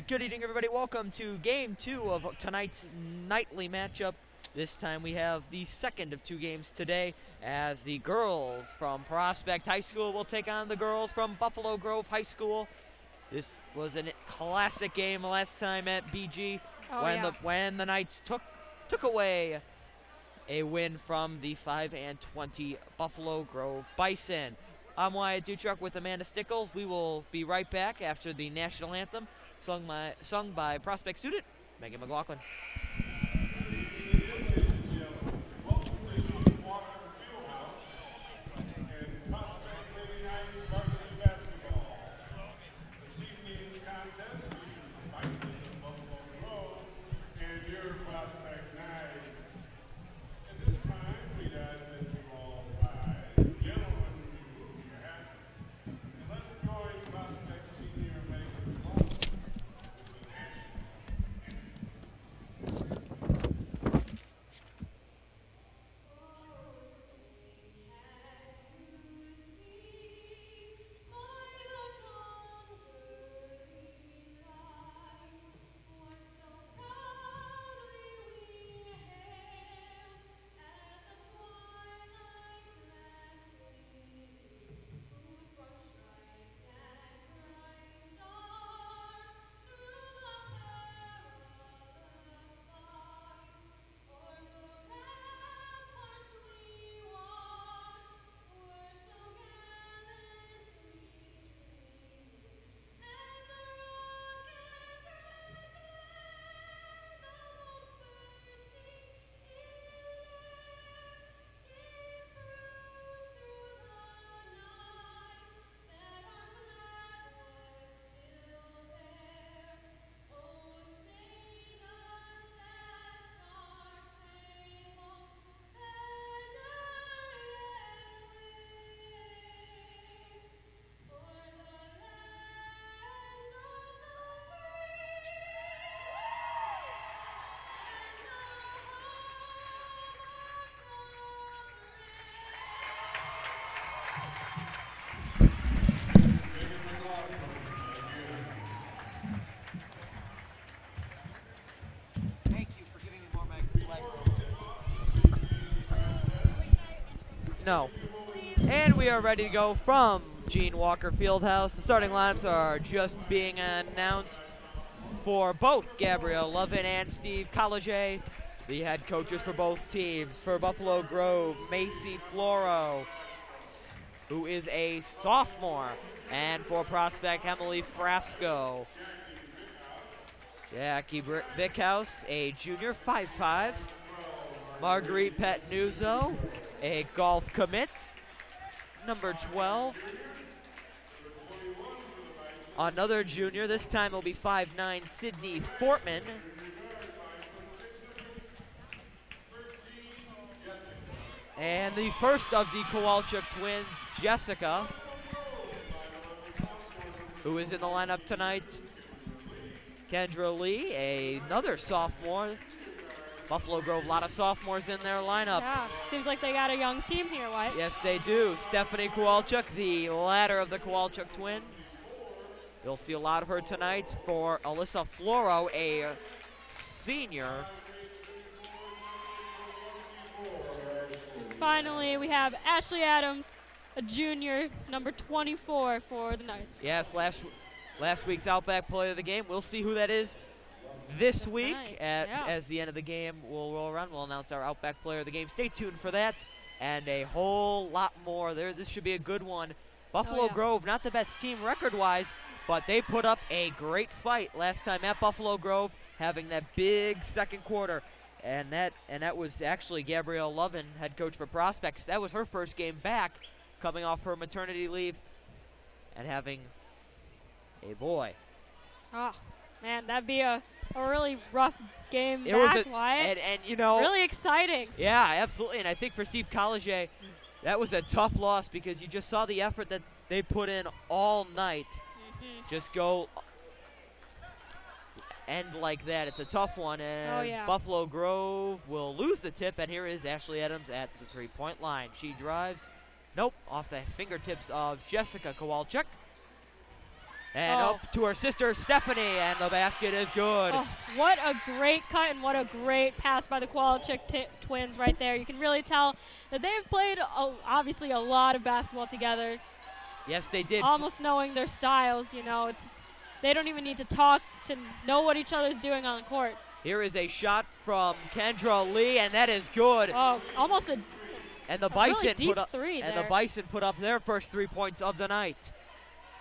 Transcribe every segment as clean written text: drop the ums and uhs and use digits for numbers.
Good evening, everybody. Welcome to Game 2 of tonight's nightly matchup. This time we have the second of 2 games today, as the girls from Prospect High School will take on the girls from Buffalo Grove High School. This was a classic game last time at BG when the Knights took away a win from the 5-20 Buffalo Grove Bison. I'm Wyatt Duchuk with Amanda Stickles. We will be right back after the national anthem sung by Prospect student Megan McLaughlin. No. And we are ready to go from Gene Walker Fieldhouse. The starting lineups are just being announced for both Gabrielle Lovin and Steve College, the head coaches for both teams. For Buffalo Grove, Macy Floro, who is a sophomore, and for Prospect, Emily Frasco. Jackie Bickhouse, a junior, 5'5". Marguerite Petnuzzo, a golf commit, number 12. Another junior, this time will be 5'9", Sydney Fortman. And the first of the Kowalczyk twins, Jessica, who is in the lineup tonight. Kendra Lee, another sophomore. Buffalo Grove, a lot of sophomores in their lineup. Yeah, seems like they got a young team here, Wyatt. Yes, they do. Stephanie Kowalczyk, the latter of the Kowalczyk twins. You'll see a lot of her tonight. For Alyssa Floro, a senior. And finally, we have Ashley Adams, a junior, number 24 for the Knights. Yes, last week's Outback Player of the Game. We'll see who that is this week. As the end of the game will roll around, we'll announce our Outback Player of the Game. Stay tuned for that and a whole lot more. This should be a good one. Buffalo Grove, not the best team record-wise, but they put up a great fight last time at Buffalo Grove, having that big second quarter. And that was actually Gabrielle Lovin, head coach for Prospects. That was her first game back, coming off her maternity leave and having a boy. Oh, man, that'd be a really rough game back, Wyatt. And you know, really exciting. Yeah, absolutely. And I think for Steve College, that was a tough loss because you just saw the effort that they put in all night. Just go end like that. It's a tough one, and Buffalo Grove will lose the tip, and here is Ashley Adams at the three-point line. She drives, off the fingertips of Jessica Kowalczyk. And up to her sister, Stephanie, and the basket is good. Oh, what a great cut and what a great pass by the Kowalczyk twins right there. You can really tell that they've played, obviously, a lot of basketball together. Yes, they did. Almost knowing their styles, they don't even need to talk to know what each other's doing on the court. Here is a shot from Kendra Lee, and that is good. Oh, almost a and the Bison really deep three and there. the Bison put up their first 3 points of the night.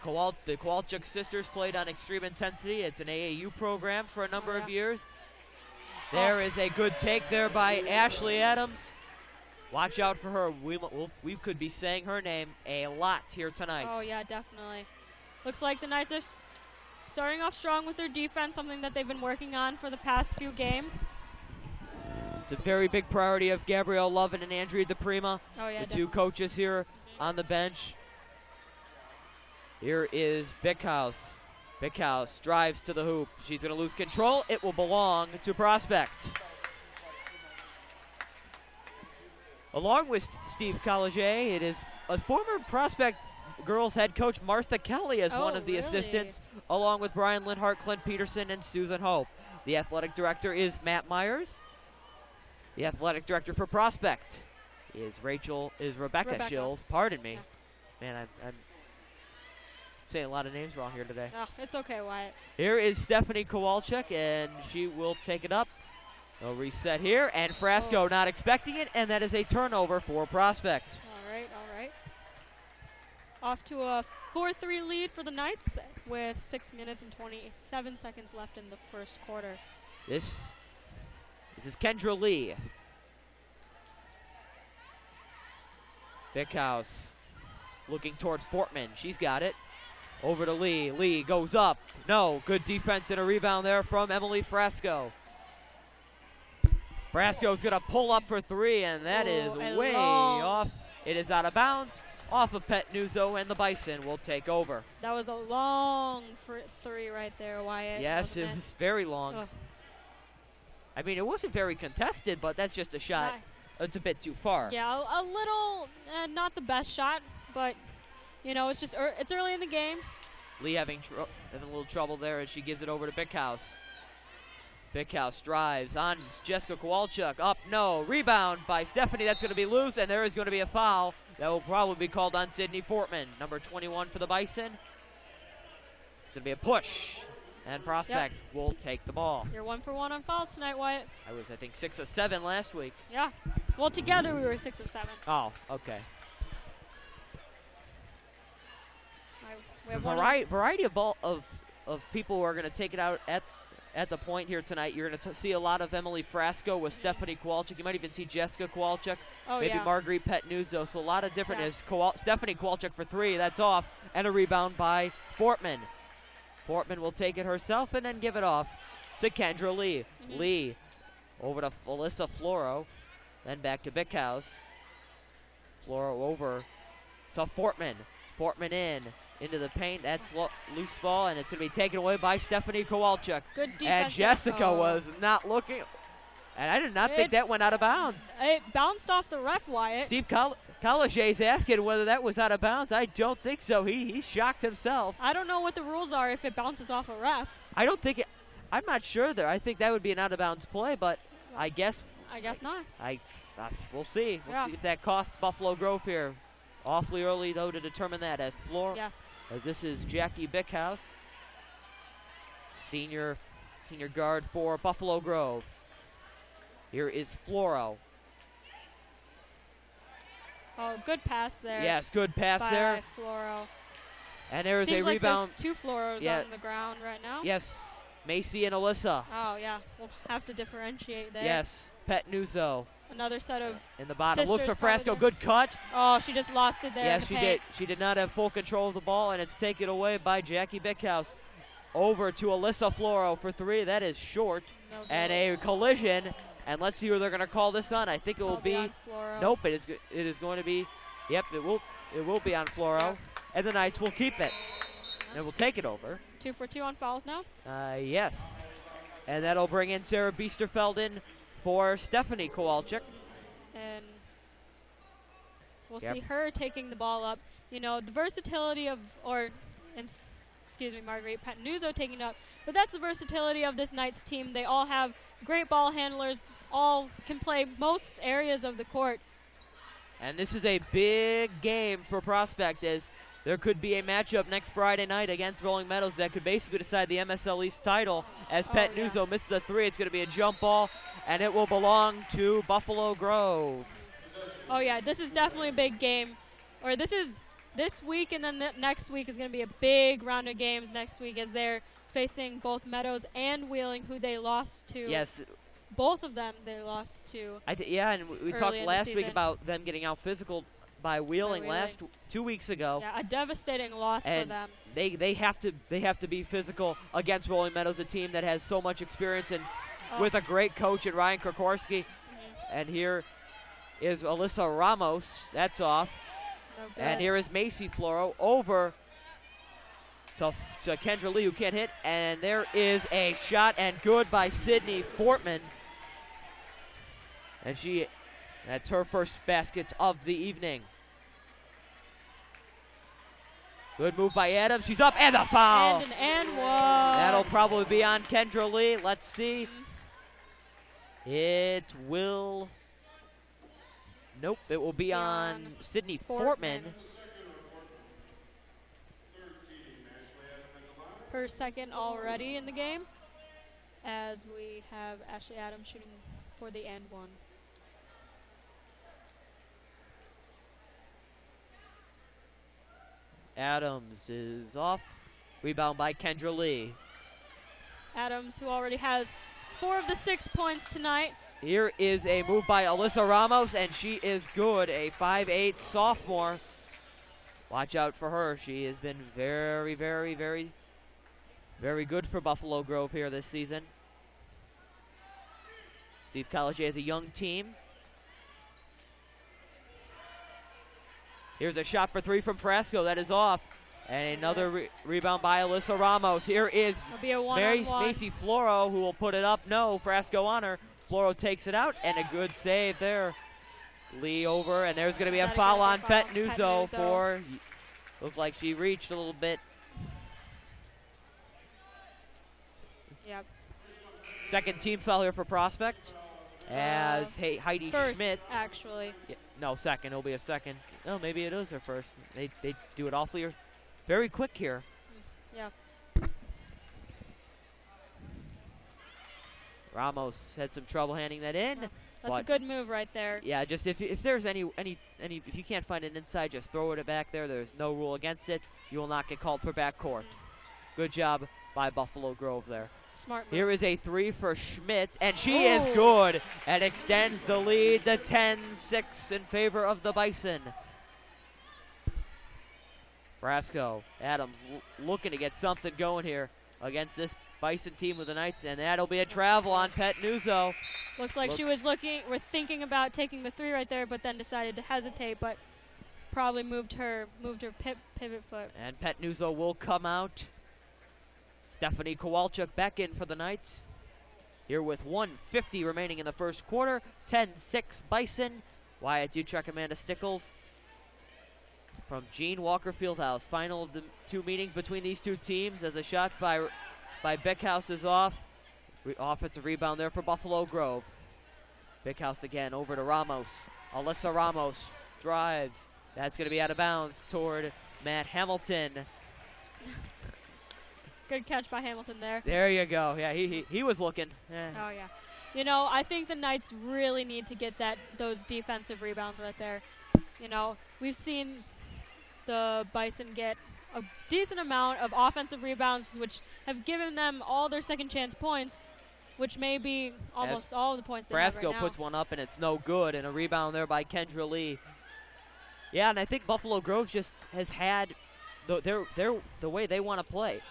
The Kowalczyk sisters played on Extreme Intensity. It's an AAU program for a number of years. There is a good take there by Ashley Adams. Watch out for her. We could be saying her name a lot here tonight. Oh, yeah, definitely. Looks like the Knights are starting off strong with their defense, something that they've been working on for the past few games. It's a very big priority of Gabrielle Lovin and Andrea DePrima, the two coaches here on the bench. Here is Bickhouse. Bickhouse drives to the hoop. She's going to lose control. It will belong to Prospect. Along with Steve Collegier, it is a former Prospect girls head coach Martha Kelly as one of the assistants, along with Brian Linhart, Clint Peterson, and Susan Hope. The athletic director is Matt Myers. The athletic director for Prospect is Rebecca Schills. Pardon me. Yeah. Man, I'm saying a lot of names wrong here today. Oh, it's okay, Wyatt. Here is Stephanie Kowalczyk, and she will take it up. A reset here, and Frasco not expecting it, and that is a turnover for Prospect. All right. Off to a 4-3 lead for the Knights with 6 minutes and 27 seconds left in the first quarter. This is Kendra Lee. Bickhouse looking toward Fortman. She's got it. Over to Lee. Lee goes up. No, good defense and a rebound there from Emily Frasco. Frasco's going to pull up for three, and that is way off. It is out of bounds, off of Pet Nuzzo, and the Bison will take over. That was a long three right there, Wyatt. Yes, it was very long. Oh. I mean, it wasn't very contested, but that's just a shot. It's a bit too far. Yeah, a little, not the best shot, but, it's just it's early in the game. Lee having a little trouble there as she gives it over to Bickhouse. Bickhouse drives on Jessica Kowalczyk. Up, no. Rebound by Stephanie. That's going to be loose, and there is going to be a foul. That will probably be called on Sydney Fortman, number 21 for the Bison. It's going to be a push, and Prospect will take the ball. You're 1 for 1 on fouls tonight, Wyatt. I was, I think, 6 of 7 last week. Yeah. Well, together we were 6 of 7. Oh, okay. We have variety of people who are going to take it out at the point here tonight. You're going to see a lot of Emily Frasco with Stephanie Kowalczyk. You might even see Jessica Kowalczyk. Maybe Marguerite Pet-Nuzzo. So a lot of different. Stephanie Kowalczyk for three. That's off. And a rebound by Fortman. Fortman will take it herself and then give it off to Kendra Lee. Lee over to Alyssa Floro. Then back to Bickhouse. Floro over to Fortman. Fortman into the paint. That's loose ball, and it's going to be taken away by Stephanie Kowalczyk. Good defense. And Jessica was not looking. And I did not think that went out of bounds. It bounced off the ref, Wyatt. Steve Collegier's asking whether that was out of bounds. I don't think so. He shocked himself. I don't know what the rules are if it bounces off a ref. I don't think I'm not sure there. I think that would be an out of bounds play, but I guess not. We'll see. We'll see if that costs Buffalo Grove here. Awfully early, though, to determine that as this is Jackie Bickhouse, senior guard for Buffalo Grove. Here is Floro. Oh, good pass there. Yes, good pass there. By Floro. And there is Seems a rebound. Like there's 2 Floros on the ground right now. Yes, Macy and Alyssa. Oh, yeah. We'll have to differentiate there. Yes, Pet Nuzzo. Another set of in the bottom. Looks for Frasco. Good cut. Oh, she just lost it there. Yes, she did. She did not have full control of the ball, and it's taken away by Jackie Bickhouse. Over to Alyssa Floro for three. That is short. No and a collision. And let's see who they're going to call this on. I think it will be. Nope. It is going to be. Yep. It will be on Floro. Yep. And the Knights will keep it. And we'll take it over. 2 for 2 on fouls now. Yes. And that'll bring in Sarah Biesterfeld in for Stephanie Kowalczyk. And we'll see her taking the ball up. The versatility of, Marguerite Patnuzzo taking it up. But that's the versatility of this Knights team. They all have great ball handlers, all can play most areas of the court. And this is a big game for Prospect, as there could be a matchup next Friday night against Rolling Meadows that could basically decide the MSL East title. As Patnuzzo misses the three, it's going to be a jump ball, and it will belong to Buffalo Grove. Oh yeah, this is definitely a big game. Or this week, and then next week is going to be a big round of games next week, as they're facing both Meadows and Wheeling, who they lost to. Yes. Both of them they lost to. Yeah, and we talked last week about them getting out physical by Wheeling 2 weeks ago. Yeah, a devastating loss for them. They have to be physical against Rolling Meadows, a team that has so much experience and with a great coach in Ryan Kokorski. And here is Alyssa Ramos. That's off. And here is Macy Floro over to Kendra Lee, who can't hit. And there is a shot, and good by Sydney Fortman. And that's her first basket of the evening. Good move by Adams. She's up, and the foul. And one. That'll probably be on Kendra Lee. Let's see. It will. Nope, it will be on Sydney Fortman. Her second already in the game, as we have Ashley Adams shooting for the and one. Adams is off. Rebound by Kendra Lee. Adams, who already has 4 of the 6 points tonight. Here is a move by Alyssa Ramos, and she is good, a 5'8" sophomore. Watch out for her. She has been very, very, very, very good for Buffalo Grove here this season. Steve College has a young team. Here's a shot for 3 from Frasco. That is off. And another rebound by Alyssa Ramos. Here is Macy Floro, who will put it up. No, Frasco on her. Floro takes it out, and a good save there. Lee over, and there's going to be a foul on Patnuzzo for, looks like she reached a little bit. Yep. Second team foul here for Prospect, as Heidi first, Schmidt. Actually. Yeah, no, second. It'll be a second. Oh, maybe it is her first. They do it awfully very quick here. Yeah. Ramos had some trouble handing that in. That's a good move right there. Yeah, just if there's any if you can't find an inside, just throw it back there. There's no rule against it. You will not get called for backcourt. Good job by Buffalo Grove there. Smart move. Here is a 3 for Schmidt, and she is good, and extends the lead to 10-6 in favor of the Bison. Frasco, Adams looking to get something going here against this Bison team with the Knights, and that'll be a travel on Patnuzzo. Looks like she was thinking about taking the 3 right there, but then decided to hesitate, but probably moved her pivot foot. And Patnuzzo will come out. Stephanie Kowalchuk back in for the Knights. Here with 1:50 remaining in the first quarter. 10-6 Bison. Wyatt Dutrek, Amanda Stickles from Gene Walker Fieldhouse. Final of the 2 meetings between these 2 teams, as a shot by Beckhouse is off. Offensive rebound there for Buffalo Grove. Beckhouse again over to Ramos. Alyssa Ramos drives. That's going to be out of bounds toward Matt Hamilton. Good catch by Hamilton there. There you go. Yeah, he was looking. Oh, yeah. You know, I think the Knights really need to get those defensive rebounds right there. You know, we've seen the Bison get a decent amount of offensive rebounds, which have given them all their second chance points, which may be almost all of the points they have right now. Frasco puts one up, and it's no good, and a rebound there by Kendra Lee. Yeah, and I think Buffalo Grove just has had the way they want to play.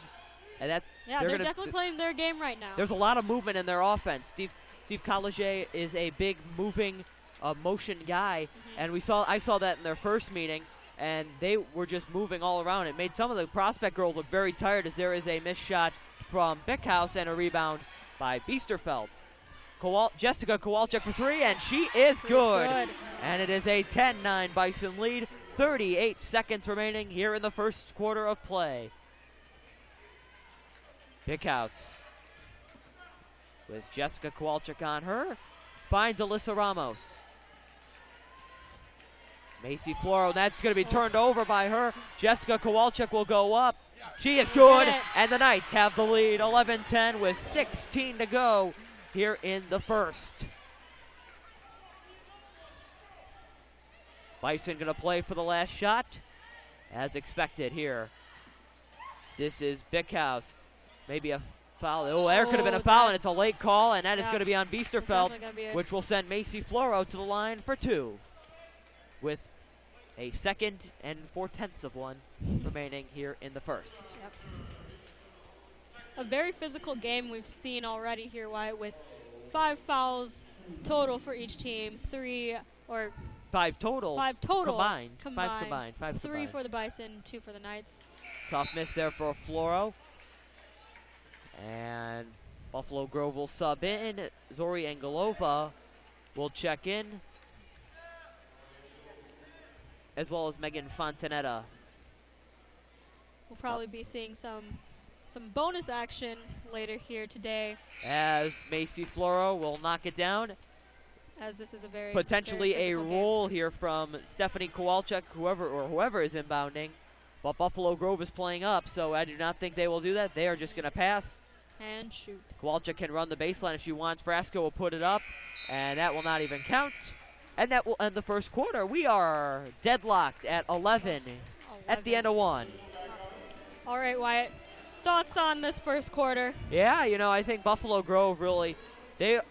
And they're definitely playing their game right now. There's a lot of movement in their offense. Steve Colliget is a big moving motion guy, and I saw that in their first meeting, and they were just moving all around. It made some of the Prospect girls look very tired, as there is a missed shot from Beckhouse and a rebound by Biesterfeld. Jessica Kowalchuk for 3, and she is good. And it is a 10-9 Bison lead. 38 seconds remaining here in the first quarter of play. Big House with Jessica Kowalczyk on her. Finds Alyssa Ramos. Macy Floro, that's going to be turned over by her. Jessica Kowalczyk will go up. She is good, and the Knights have the lead, 11-10 with 16 to go here in the first. Bison going to play for the last shot, as expected here. This is Big House. Maybe a foul. Oh, there could have been a foul, and it's a late call, and that is going to be on Biesterfeld, which will send Macy Floro to the line for 2, with a second and 4/10 of one remaining here in the first. Yep. A very physical game we've seen already here, Wyatt, with 5 fouls total for each team. 5 total. Combined. 5 combined. 3 for the Bison, 2 for the Knights. Tough miss there for Floro. And Buffalo Grove will sub in. Zori Angelova will check in, as well as Megan Fontanetta. We'll probably be seeing some bonus action later here today, as Macy Floro will knock it down. As this is a very potentially very a roll here from Stephanie Kowalczyk, whoever is inbounding. But Buffalo Grove is playing up, so I do not think they will do that. They are just going to pass and shoot. Kowalczyk can run the baseline if she wants. Frasco will put it up, and that will not even count. And that will end the first quarter. We are deadlocked at 11 at the end of 1. All right, Wyatt. Thoughts on this first quarter? Yeah, I think Buffalo Grove really, their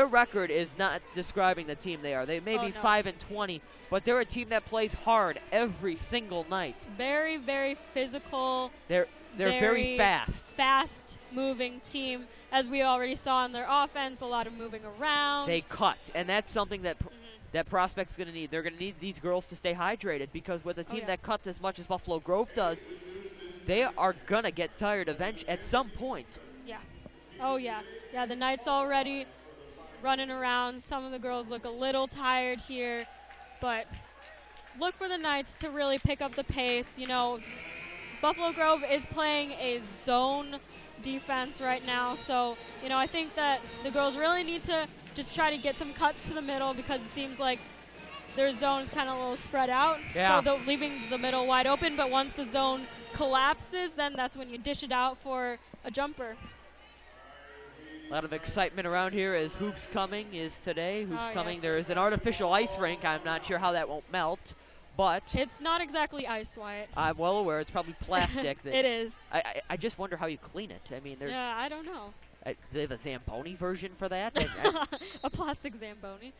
record is not describing the team they are. They may be 5-20, but they're a team that plays hard every single night. Very, very physical. They're very fast. Fast-moving team, as we already saw in their offense. A lot of moving around. They cut, and that's something that that prospect's going to need. They're going to need these girls to stay hydrated, because with a team that cuts as much as Buffalo Grove does, they are going to get tired at some point. Yeah. Oh, yeah. Yeah, the Knights already running around. Some of the girls look a little tired here, but look for the Knights to really pick up the pace. Buffalo Grove is playing a zone defense right now, so, I think that the girls really need to just try to get some cuts to the middle, because it seems like their zone is kind of a little spread out. Yeah. So they're leaving the middle wide open, but once the zone collapses, then that's when you dish it out for a jumper. A lot of excitement around here as Hoops Coming is today. Hoops Coming. Yes. There is an artificial ice rink. I'm not sure how that won't melt, but it's not exactly ice, Wyatt. I'm well aware it's probably plastic. It is. I just wonder how you clean it. I mean, yeah, I don't know. Do they have a Zamboni version for that? A plastic Zamboni.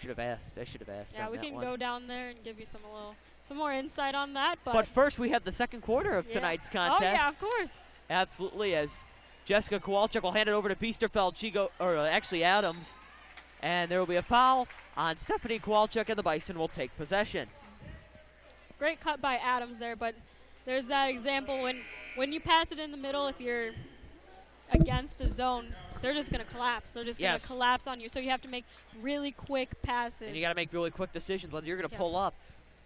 Should have asked. I should have asked. Yeah, we can go down there and give you some more insight on that. But first, we have the second quarter of tonight's contest. Oh yeah, of course. Absolutely. As Jessica Kowalczyk will hand it over to Biesterfeld. Actually Adams, and there will be a foul on Stephanie Kowalczyk, and the Bison will take possession. Great cut by Adams there, but there's that example when you pass it in the middle, if you're against a zone, they're just going to collapse. They're just going to collapse on you. So you have to make really quick passes. And you got to make really quick decisions whether you're going to pull up.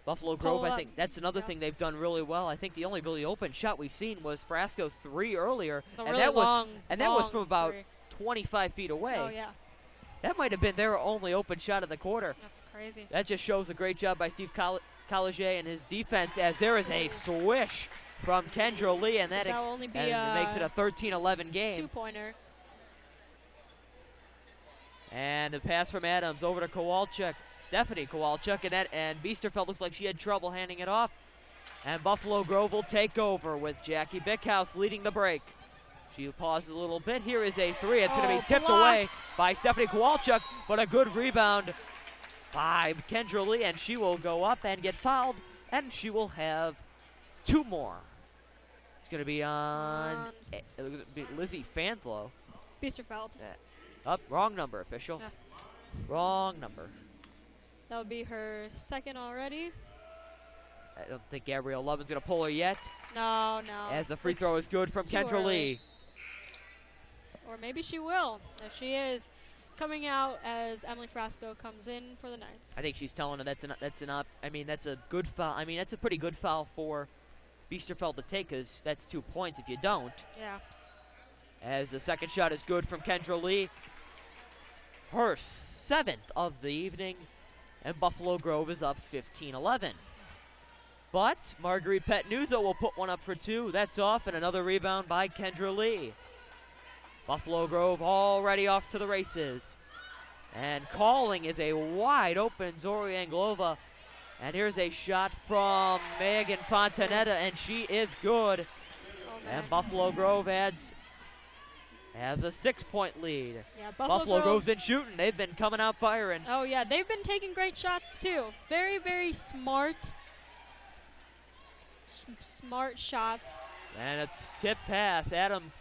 Buffalo Grove, I think that's another thing they've done really well. I think the only really open shot we've seen was Frasco's 3 earlier, that was from about 25 feet away. Oh yeah. That might have been their only open shot of the quarter. That's crazy. That just shows a great job by Steve Collegier and his defense, as there is a swish from Kendra Lee, and that will only be makes it a 13-11 game. 2-pointer. And the pass from Adams over to Kowalczyk, Stephanie Kowalczyk, and Biesterfeld looks like she had trouble handing it off. And Buffalo Grove will take over with Jackie Bickhouse leading the break. She pauses a little bit. Here is a 3. It's going to be tipped away by Stephanie Kowalczyk, but a good rebound by Kendra Lee, and she will go up and get fouled, and she will have 2 more. It's going to be on Lizzie Fanslow. Biesterfeld. Wrong number, official. Yeah. Wrong number. That would be her second already. I don't think Gabrielle Lovin's going to pull her yet. No. As the free throw is good from Kendra Lee. Or maybe she will. If she is, coming out as Emily Frasco comes in for the Knights. I think she's telling her that's a good foul. I mean, that's a pretty good foul for Biesterfeld to take, because that's 2 points if you don't. Yeah. as the second shot is good from Kendra Lee. Her 7th of the evening, and Buffalo Grove is up 15-11. But Marguerite Petnuzzo will put one up for 2. That's off, and another rebound by Kendra Lee. Buffalo Grove already off to the races. And calling is a wide open Zori Anglova. And here's a shot from Megan Fontanetta, and she is good. And Buffalo Grove has a 6-point lead. Yeah, Buffalo Grove's been shooting. They've been coming out firing. Oh, yeah, they've been taking great shots, too. Very, very smart shots. And it's tip pass. Adams,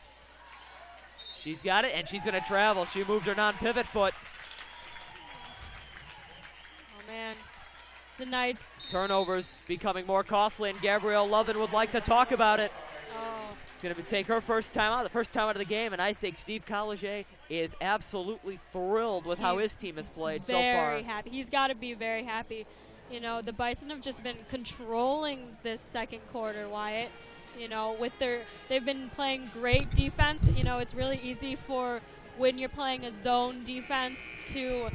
she's got it, and she's going to travel. She moved her non-pivot foot. Oh, man. The Knights. Turnovers becoming more costly, and Gabrielle Lovin would like to talk about it. Oh. It's going to take her first time out, the first time out of the game, and I think Steve Colliget is absolutely thrilled with how his team has played so far. Very happy. He's got to be very happy. You know, the Bison have just been controlling this second quarter, Wyatt. You know, they've been playing great defense. You know, it's really easy for when you're playing a zone defense to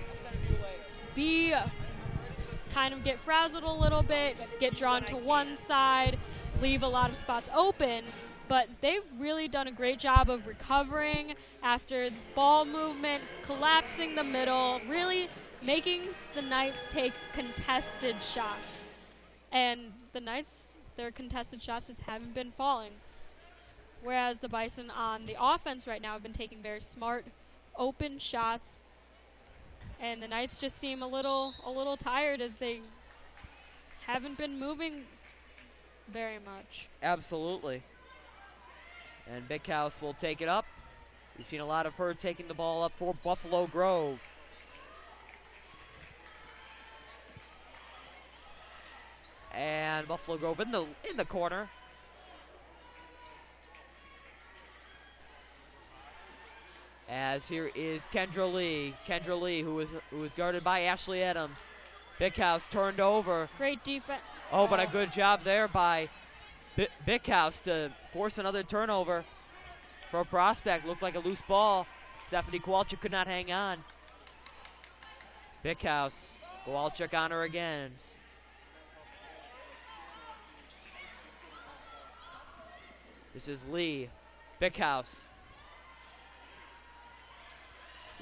kind of get frazzled a little bit, get drawn to one side, leave a lot of spots open. But they've really done a great job of recovering after ball movement, collapsing the middle, really making the Knights take contested shots. And the Knights, their contested shots just haven't been falling. Whereas the Bison on the offense right now have been taking very smart, open shots. And the Knights just seem a little tired as they haven't been moving very much. Absolutely. And Big House will take it up. We've seen a lot of her taking the ball up for Buffalo Grove. And Buffalo Grove in the corner. As here is Kendra Lee. Kendra Lee, who is guarded by Ashley Adams. Big House turned over. Great defense. Oh, but a good job there by Big House to force another turnover for a prospect. Looked like a loose ball. Stephanie Kowalczyk could not hang on. Big House. Kowalczyk on her again. This is Lee. Big House.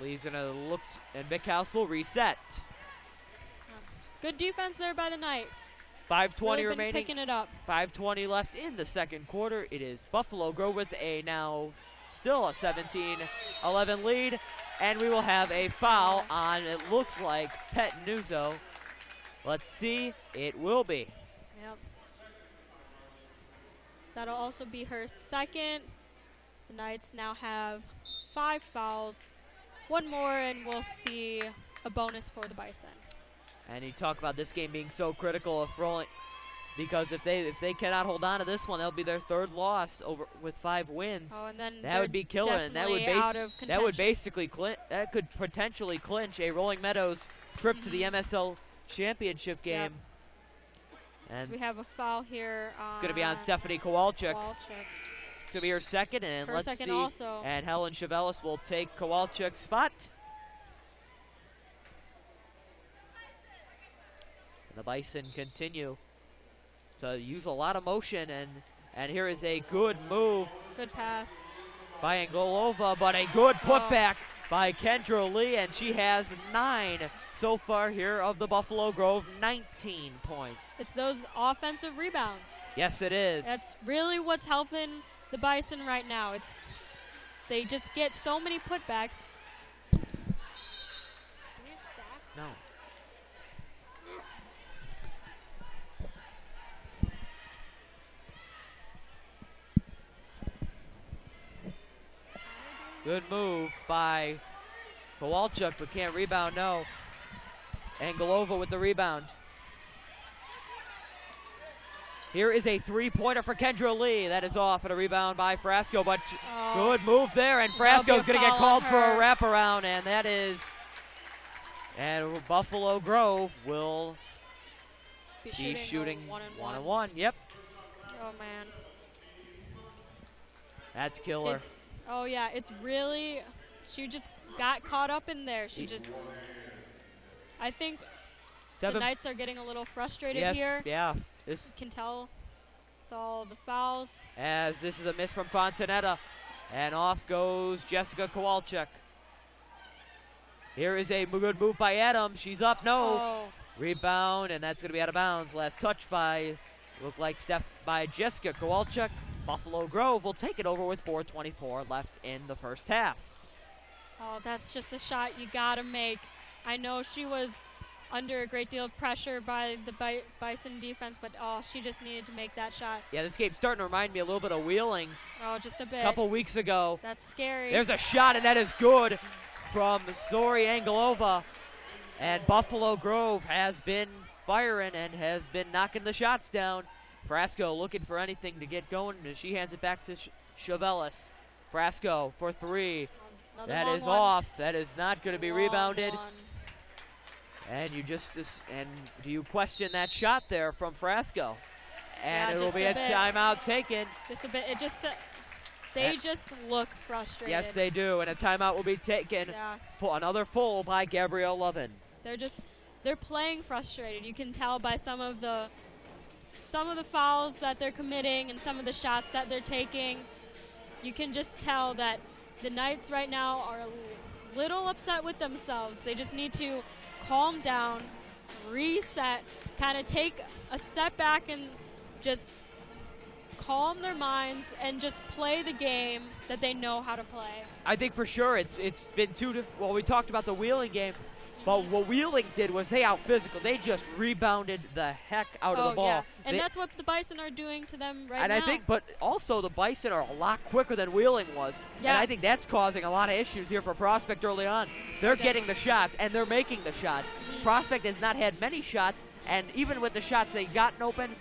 Lee's going to look, and Big House will reset. Good defense there by the Knights. 5:20 really remaining. Picking it up. 5:20 left in the second quarter. It is Buffalo Grove with still a 17-11 lead, and we will have a foul on, it looks like, Petnuzzo. Let's see. It will be. Yep. That'll also be her second. The Knights now have 5 fouls. One more, and we'll see a bonus for the Bison. And you talk about this game being so critical of rolling, because if they cannot hold on to this one, that'll be their 3rd loss over with 5 wins. Oh, and then that would be killer, and that would basically that could potentially clinch a Rolling Meadows trip to the MSL championship game. Yep. And so we have a foul here. It's going to be on Stephanie Kowalczyk. To be her second, and her let's second see. Also. And Helen Chavelis will take Kowalczyk's spot. And the Bison continue to use a lot of motion, and here is a good move. Good pass by Angolova, but a good putback by Kendra Lee, and she has 9 so far here of the Buffalo Grove, 19 points. It's those offensive rebounds. Yes, it is. That's really what's helping the Bison right now. They just get so many putbacks. No. Good move by Kowalczyk, but can't rebound, no. Angolova with the rebound. Here is a 3-pointer for Kendra Lee. That is off, and a rebound by Frasco, but good move there, and Frasco's going to get called for a wraparound, and that is, and Buffalo Grove will be shooting 1-1. Yep. Oh, man. That's killer. Oh, yeah, it's really, she just got caught up in there. I think the Knights are getting a little frustrated here. Yeah. This you can tell with all the fouls. As this is a miss from Fontanetta, and off goes Jessica Kowalczyk. Here is a good move by Adams. She's up, no. Oh. Rebound, and that's going to be out of bounds. Last touch by Jessica Kowalczyk. Buffalo Grove will take it over with 4:24 left in the first half. Oh, that's just a shot you got to make. I know she was under a great deal of pressure by the Bison defense, but she just needed to make that shot. Yeah, this game's starting to remind me a little bit of Wheeling. Oh, just a bit. A couple weeks ago. That's scary. There's a shot, and that is good from Zori Angelova. And Buffalo Grove has been firing and has been knocking the shots down. Frasco looking for anything to get going, and she hands it back to Chavelis. Frasco for three. That is off. That is not going to be rebounded. And do you question that shot there from Frasco? And it will be a timeout taken. Just a bit. They just look frustrated. Yes, they do. And a timeout will be taken. Yeah. For another full by Gabrielle Lovin. They're playing frustrated. You can tell by some of the fouls that they're committing and some of the shots that they're taking. You can just tell that the Knights right now are a little upset with themselves. They just need to calm down, reset, kind of take a step back and just calm their minds and just play the game that they know how to play. I think for sure it's been we talked about the Wheeling game, but what Wheeling did was they out-physical. They just rebounded the heck out of the ball. Yeah. And that's what the Bison are doing to them right now. And I think, but also the Bison are a lot quicker than Wheeling was. Yeah. And I think that's causing a lot of issues here for Prospect early on. They're getting the shots, and they're making the shots. Prospect has not had many shots, and even with the shots they've gotten open,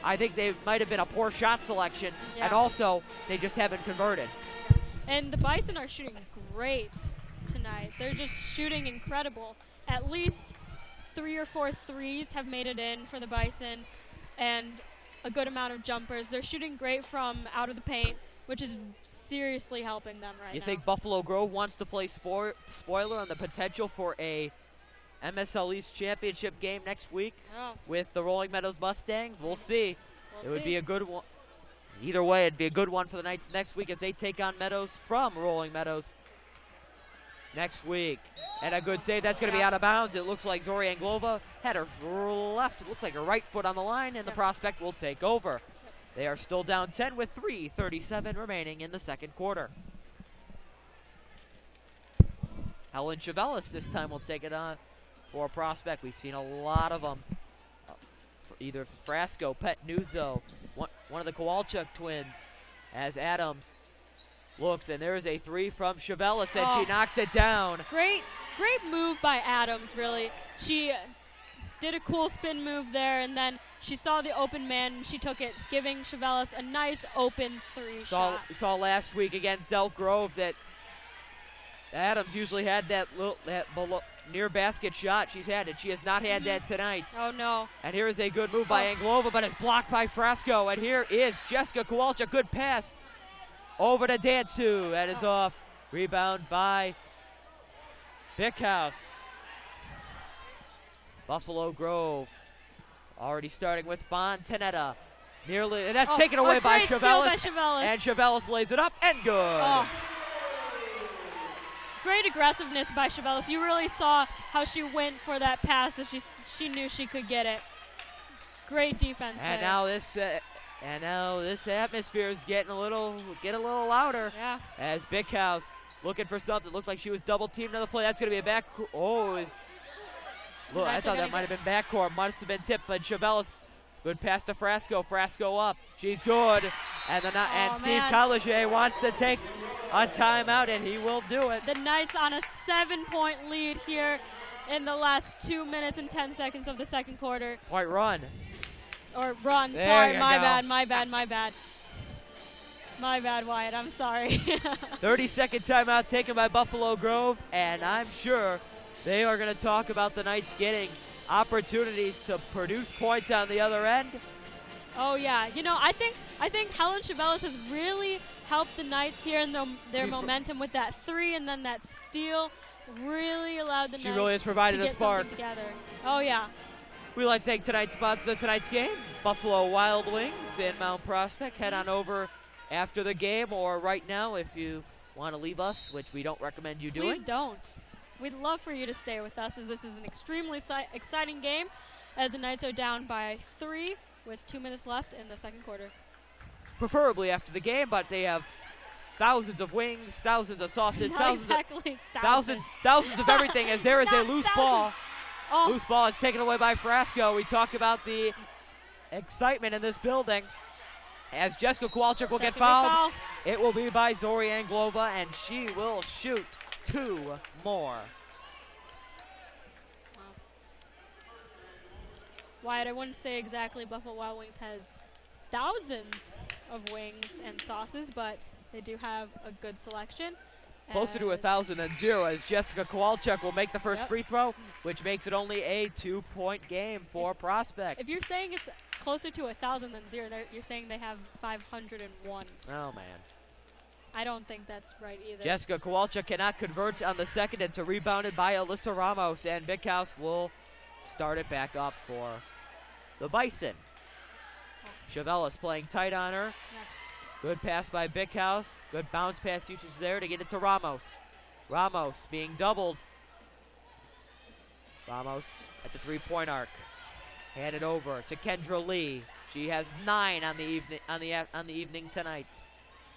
I think they might have been a poor shot selection, and also they just haven't converted. And the Bison are shooting great tonight. They're just shooting incredible. At least 3 or 4 threes have made it in for the Bison, and a good amount of jumpers. They're shooting great from out of the paint, which is seriously helping them right now. You think Buffalo Grove wants to play spoiler on the potential for a MSL East Championship game next week with the Rolling Meadows Mustangs? We'll see. It would be a good one. Either way, it'd be a good one for the Knights next week as they take on Meadows from Rolling Meadows next week. And a good save. That's going to be out of bounds. It looks like Zori Anglova had her left. It looked like her right foot on the line, and the Prospect will take over. They are still down 10 with 3:37 remaining in the second quarter. Helen Chavelis this time will take it on for Prospect. We've seen a lot of them. Either Frasco, Pet Nuzzo, one of the Kowalczyk twins, as Adams looks, and there's a three from Chavelis, and she knocks it down. Great move by Adams, really. She did a cool spin move there, and then she saw the open man, and she took it, giving Chavelis a nice open shot. We saw last week against Elk Grove that Adams usually had that below, near basket shot. She has not had that tonight. Oh, no. And here is a good move by Anglova, but it's blocked by Frasco. And here is Jessica Kowalczyk. Good pass over to Dansu. That is off. Rebound by Bickhouse. Buffalo Grove already starting with Fontanetta. And that's taken away by Chavelis. And Chavelis lays it up, and good. Great aggressiveness by Chavelis. You really saw how she went for that pass as she knew she could get it. Great defense and there. Now this atmosphere is getting a little louder. Yeah. As Bickhouse looking for something. Looks like she was double teamed on the play. That's going to be a back. Look, I thought that might have been backcourt. Must have been tipped, but Chavelis. Good pass to Frasco. Frasco up. She's good. And Steve Colliger wants to take a timeout, and he will do it. The Knights on a 7-point lead here in the last 2 minutes and 10 seconds of the second quarter. Point run. Or run. Sorry, my bad. My bad, Wyatt. I'm sorry. 30-second timeout taken by Buffalo Grove, and I'm sure they are going to talk about the Knights getting opportunities to produce points on the other end. Oh, yeah. You know, I think Helen Chavelis has really helped the Knights here in their momentum with that 3, and then that steal really allowed the Knights really has provided to a get spark. something together. Oh yeah. We'd like to thank tonight's sponsor of tonight's game, Buffalo Wild Wings in Mount Prospect. Head on over after the game or right now if you want to leave us, which we don't recommend you doing. Please don't. We'd love for you to stay with us, as this is an extremely exciting game, as the Knights are down by 3 with 2 minutes left in the second quarter. Preferably after the game, but they have thousands of wings, thousands of sausage, thousands of everything, as there is a loose ball. Oh. Loose ball is taken away by Frasco. We talk about the excitement in this building. As Jessica Kowalczyk will get fouled, it will be by Zori Anglova, and she will shoot 2 more. Wow. Wyatt, I wouldn't say exactly Buffalo Wild Wings has thousands of wings and sauces, but they do have a good selection. Closer to 1,000 as Jessica Kowalczyk will make the first free throw, which makes it only a 2-point game for Prospect. If you're saying it's closer to 1,000 than 0, you're saying they have 501. Oh, man. I don't think that's right either. Jessica Kowalczyk cannot convert on the second. It's rebounded by Alyssa Ramos, and Big House will start it back up for the Bison. Chavelis playing tight on her. Yeah. Good pass by Big House. Good bounce pass usage there to get it to Ramos. Ramos being doubled. Ramos at the 3-point arc. Handed over to Kendra Lee. She has 9 on the evening tonight.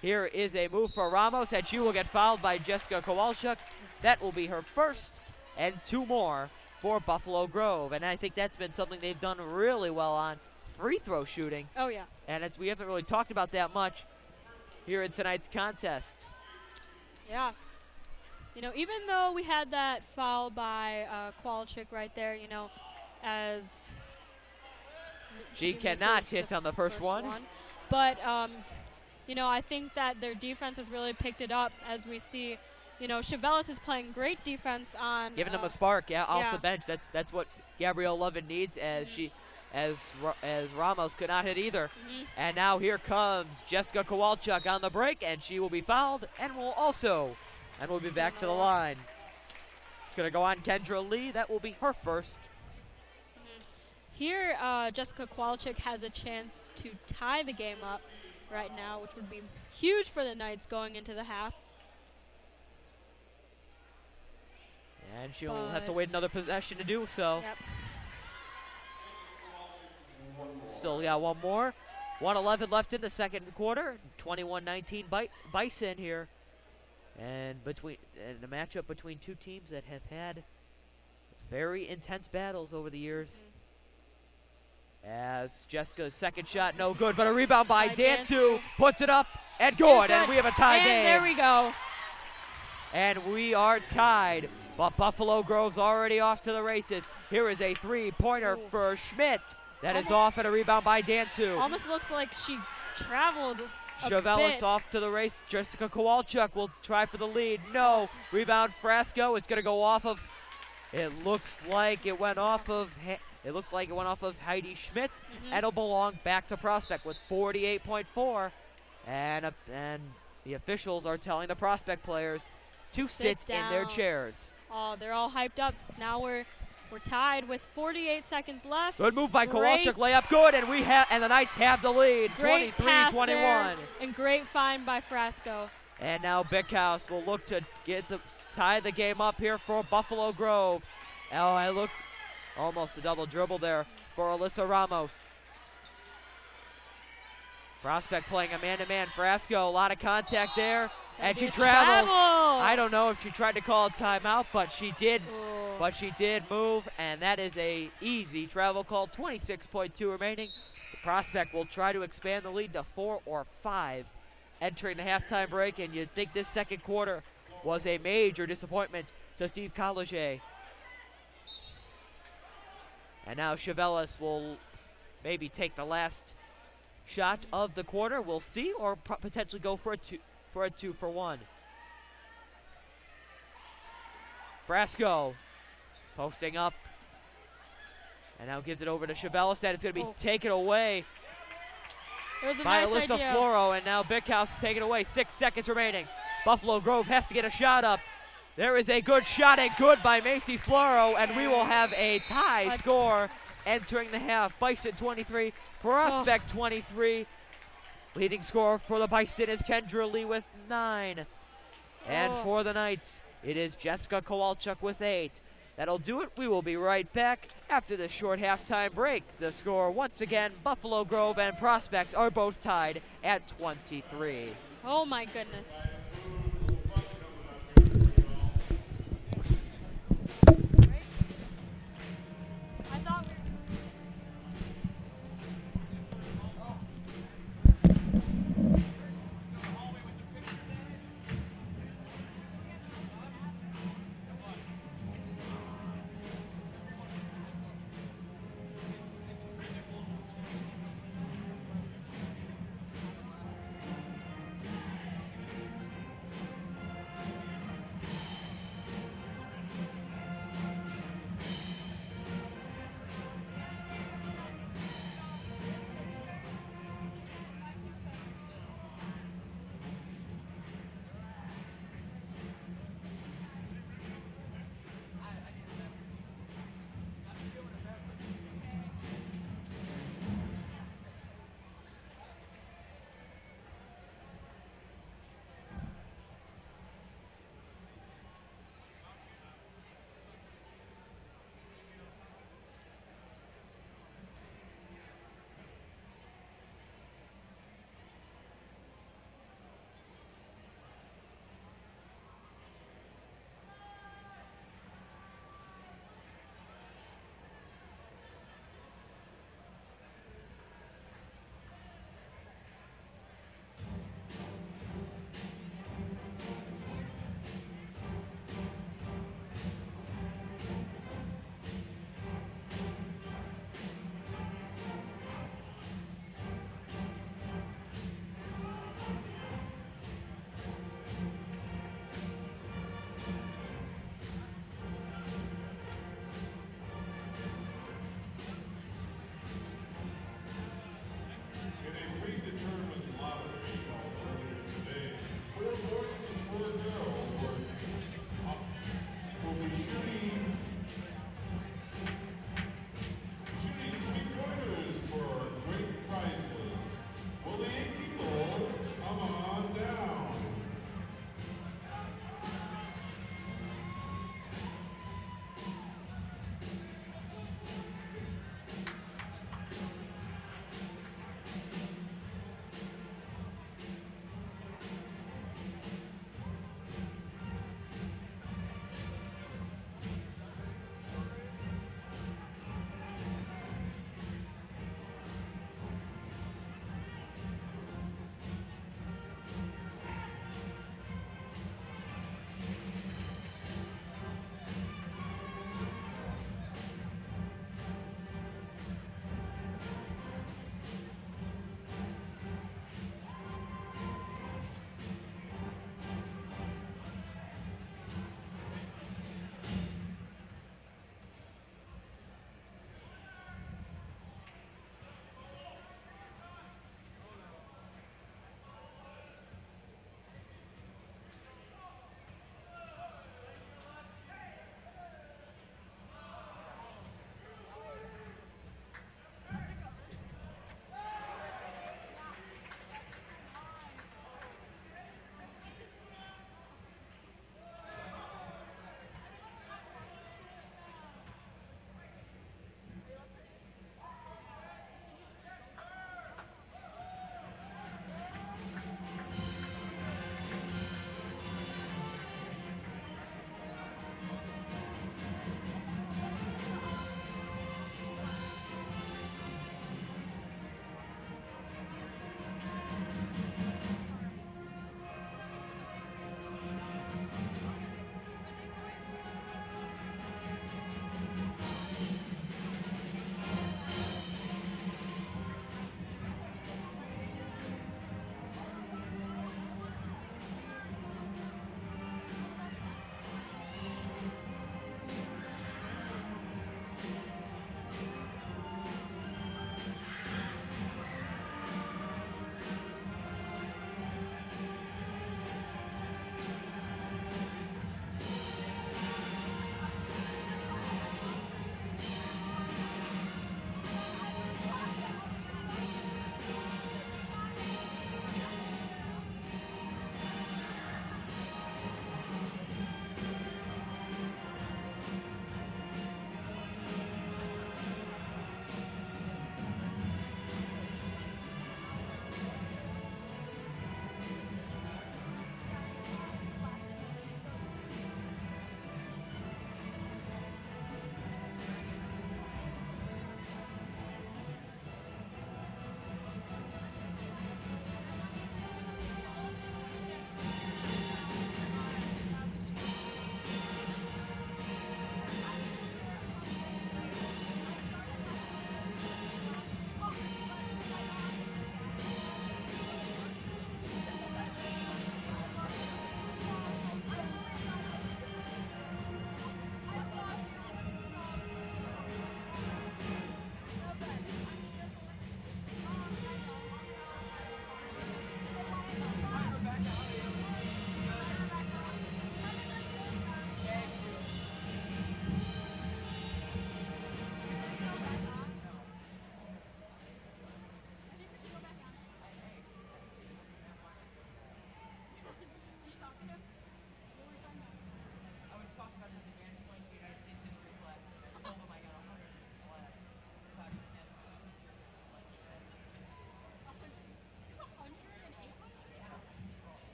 Here is a move for Ramos, and she will get fouled by Jessica Kowalczyk. That will be her first and 2 more for Buffalo Grove, and I think that's been something they've done really well on. Free throw shooting. Oh, yeah. And we haven't really talked about that much here in tonight's contest. Yeah. You know, even though we had that foul by Kowalczyk right there, you know, as she cannot hit on the first one. But, you know, I think that their defense has really picked it up, as we see, you know, Chavelis is playing great defense on. Giving them a spark, off the bench. That's what Gabrielle Lovin needs, as as Ramos could not hit either. And now here comes Jessica Kowalczyk on the break, and she will be fouled, and we'll be back to the line. It's going to go on Kendra Lee. That will be her first. Here, Jessica Kowalczyk has a chance to tie the game up right now, which would be huge for the Knights going into the half. And she'll have to wait another possession to do so. Yep. Still got one more. 1:11 left in the second quarter. 21-19 Bison here. And a matchup between two teams that have had very intense battles over the years. As Jessica's second shot, no good, but a rebound by Dansu, puts it up, and good, and we have a tie game. And there we go. And we are tied, but Buffalo Grove's already off to the races. Here is a three-pointer for Schmidt. That is off, and a rebound by Dansu. Almost looks like she traveled a Chavelis bit. off to the race. Jessica Kowalczyk will try for the lead. No. Rebound Frasco. It's going to go off of, it looks like it went off of, Heidi Schmidt. And it'll belong back to Prospect with 48.4. And the officials are telling the Prospect players to sit in their chairs. Oh, they're all hyped up. Now we're tied with 48 seconds left. Good move by Kowalczyk, layup good, and the Knights have the lead, 23-21. And great find by Frasco. And now Big House will look to tie the game up here for Buffalo Grove. Oh, I look almost a double dribble there for Alyssa Ramos. Prospect playing a man-to-man. Frasco, a lot of contact there. And she travels. I don't know if she tried to call a timeout, but she did. But she did move, and that is a easy travel call. 26.2 remaining. The Prospect will try to expand the lead to 4 or 5 entering the halftime break, and you'd think this second quarter was a major disappointment to Steve Collegier. And now Chavelis will maybe take the last shot of the quarter. We'll see, or potentially go for a 2-for-1. Frasco posting up, and now gives it over to Chavelis. That is going to be taken away. It was a by nice Alyssa idea. Floro, and now Big House taking away. 6 seconds remaining. Buffalo Grove has to get a shot up. There is a good shot, and good by Macy Floro, and we will have a tie score entering the half. Bison 23, Prospect 23. Leading scorer for the Bison is Kendra Lee with 9. And for the Knights, it is Jessica Kowalchuk with 8. That'll do it. We will be right back after the short halftime break. The score, once again, Buffalo Grove and Prospect are both tied at 23. Oh my goodness. I thought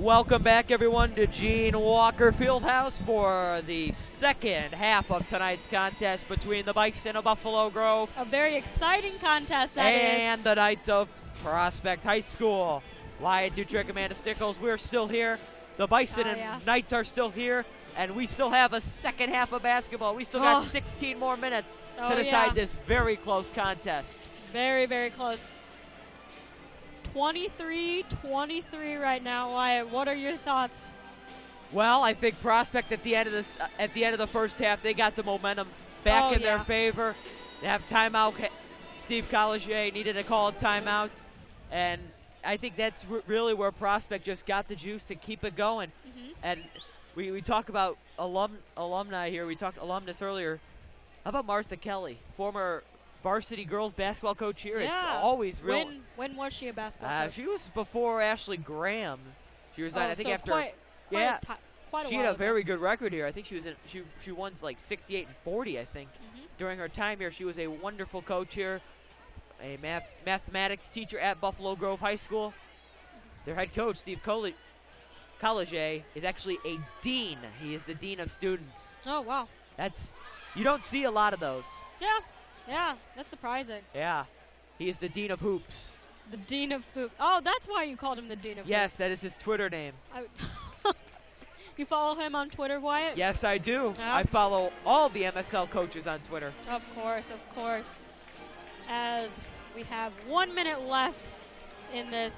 Welcome back, everyone, to Gene Walker Fieldhouse for the second half of tonight's contest between the Bison of Buffalo Grove. A very exciting contest, that and the Knights of Prospect High School. Wyatt Dutrick, Amanda Stickles, we're still here. The Bison and Knights are still here, and we still have a second half of basketball. We still got 16 more minutes to decide this very close contest. Very, very close. 23-23 right now. Wyatt, what are your thoughts? Well, I think Prospect at the end of the first half, they got the momentum back in their favor. They have timeout. Steve Collier needed to call a timeout, and I think that's really where Prospect just got the juice to keep it going. And we talk about alumni here. We talked alumnus earlier. How about Martha Kelly, former varsity girls basketball coach here? It's always real. When was she a basketball coach? She was before Ashley Graham. She resigned, I think, after. Quite a she had a very good record here. I think she won like 68 and 40. I think during her time here, she was a wonderful coach here, a mathematics teacher at Buffalo Grove High School. Their head coach, Steve Collier, is actually a dean. He is the dean of students. Oh wow! You don't see a lot of those. Yeah, that's surprising. Yeah, he is the dean of hoops. The dean of hoops. Oh, that's why you called him the dean of hoops. Yes, that is his Twitter name. You follow him on Twitter, Wyatt? Yes, I do. I follow all the MSL coaches on Twitter. Of course. As we have 1 minute left in this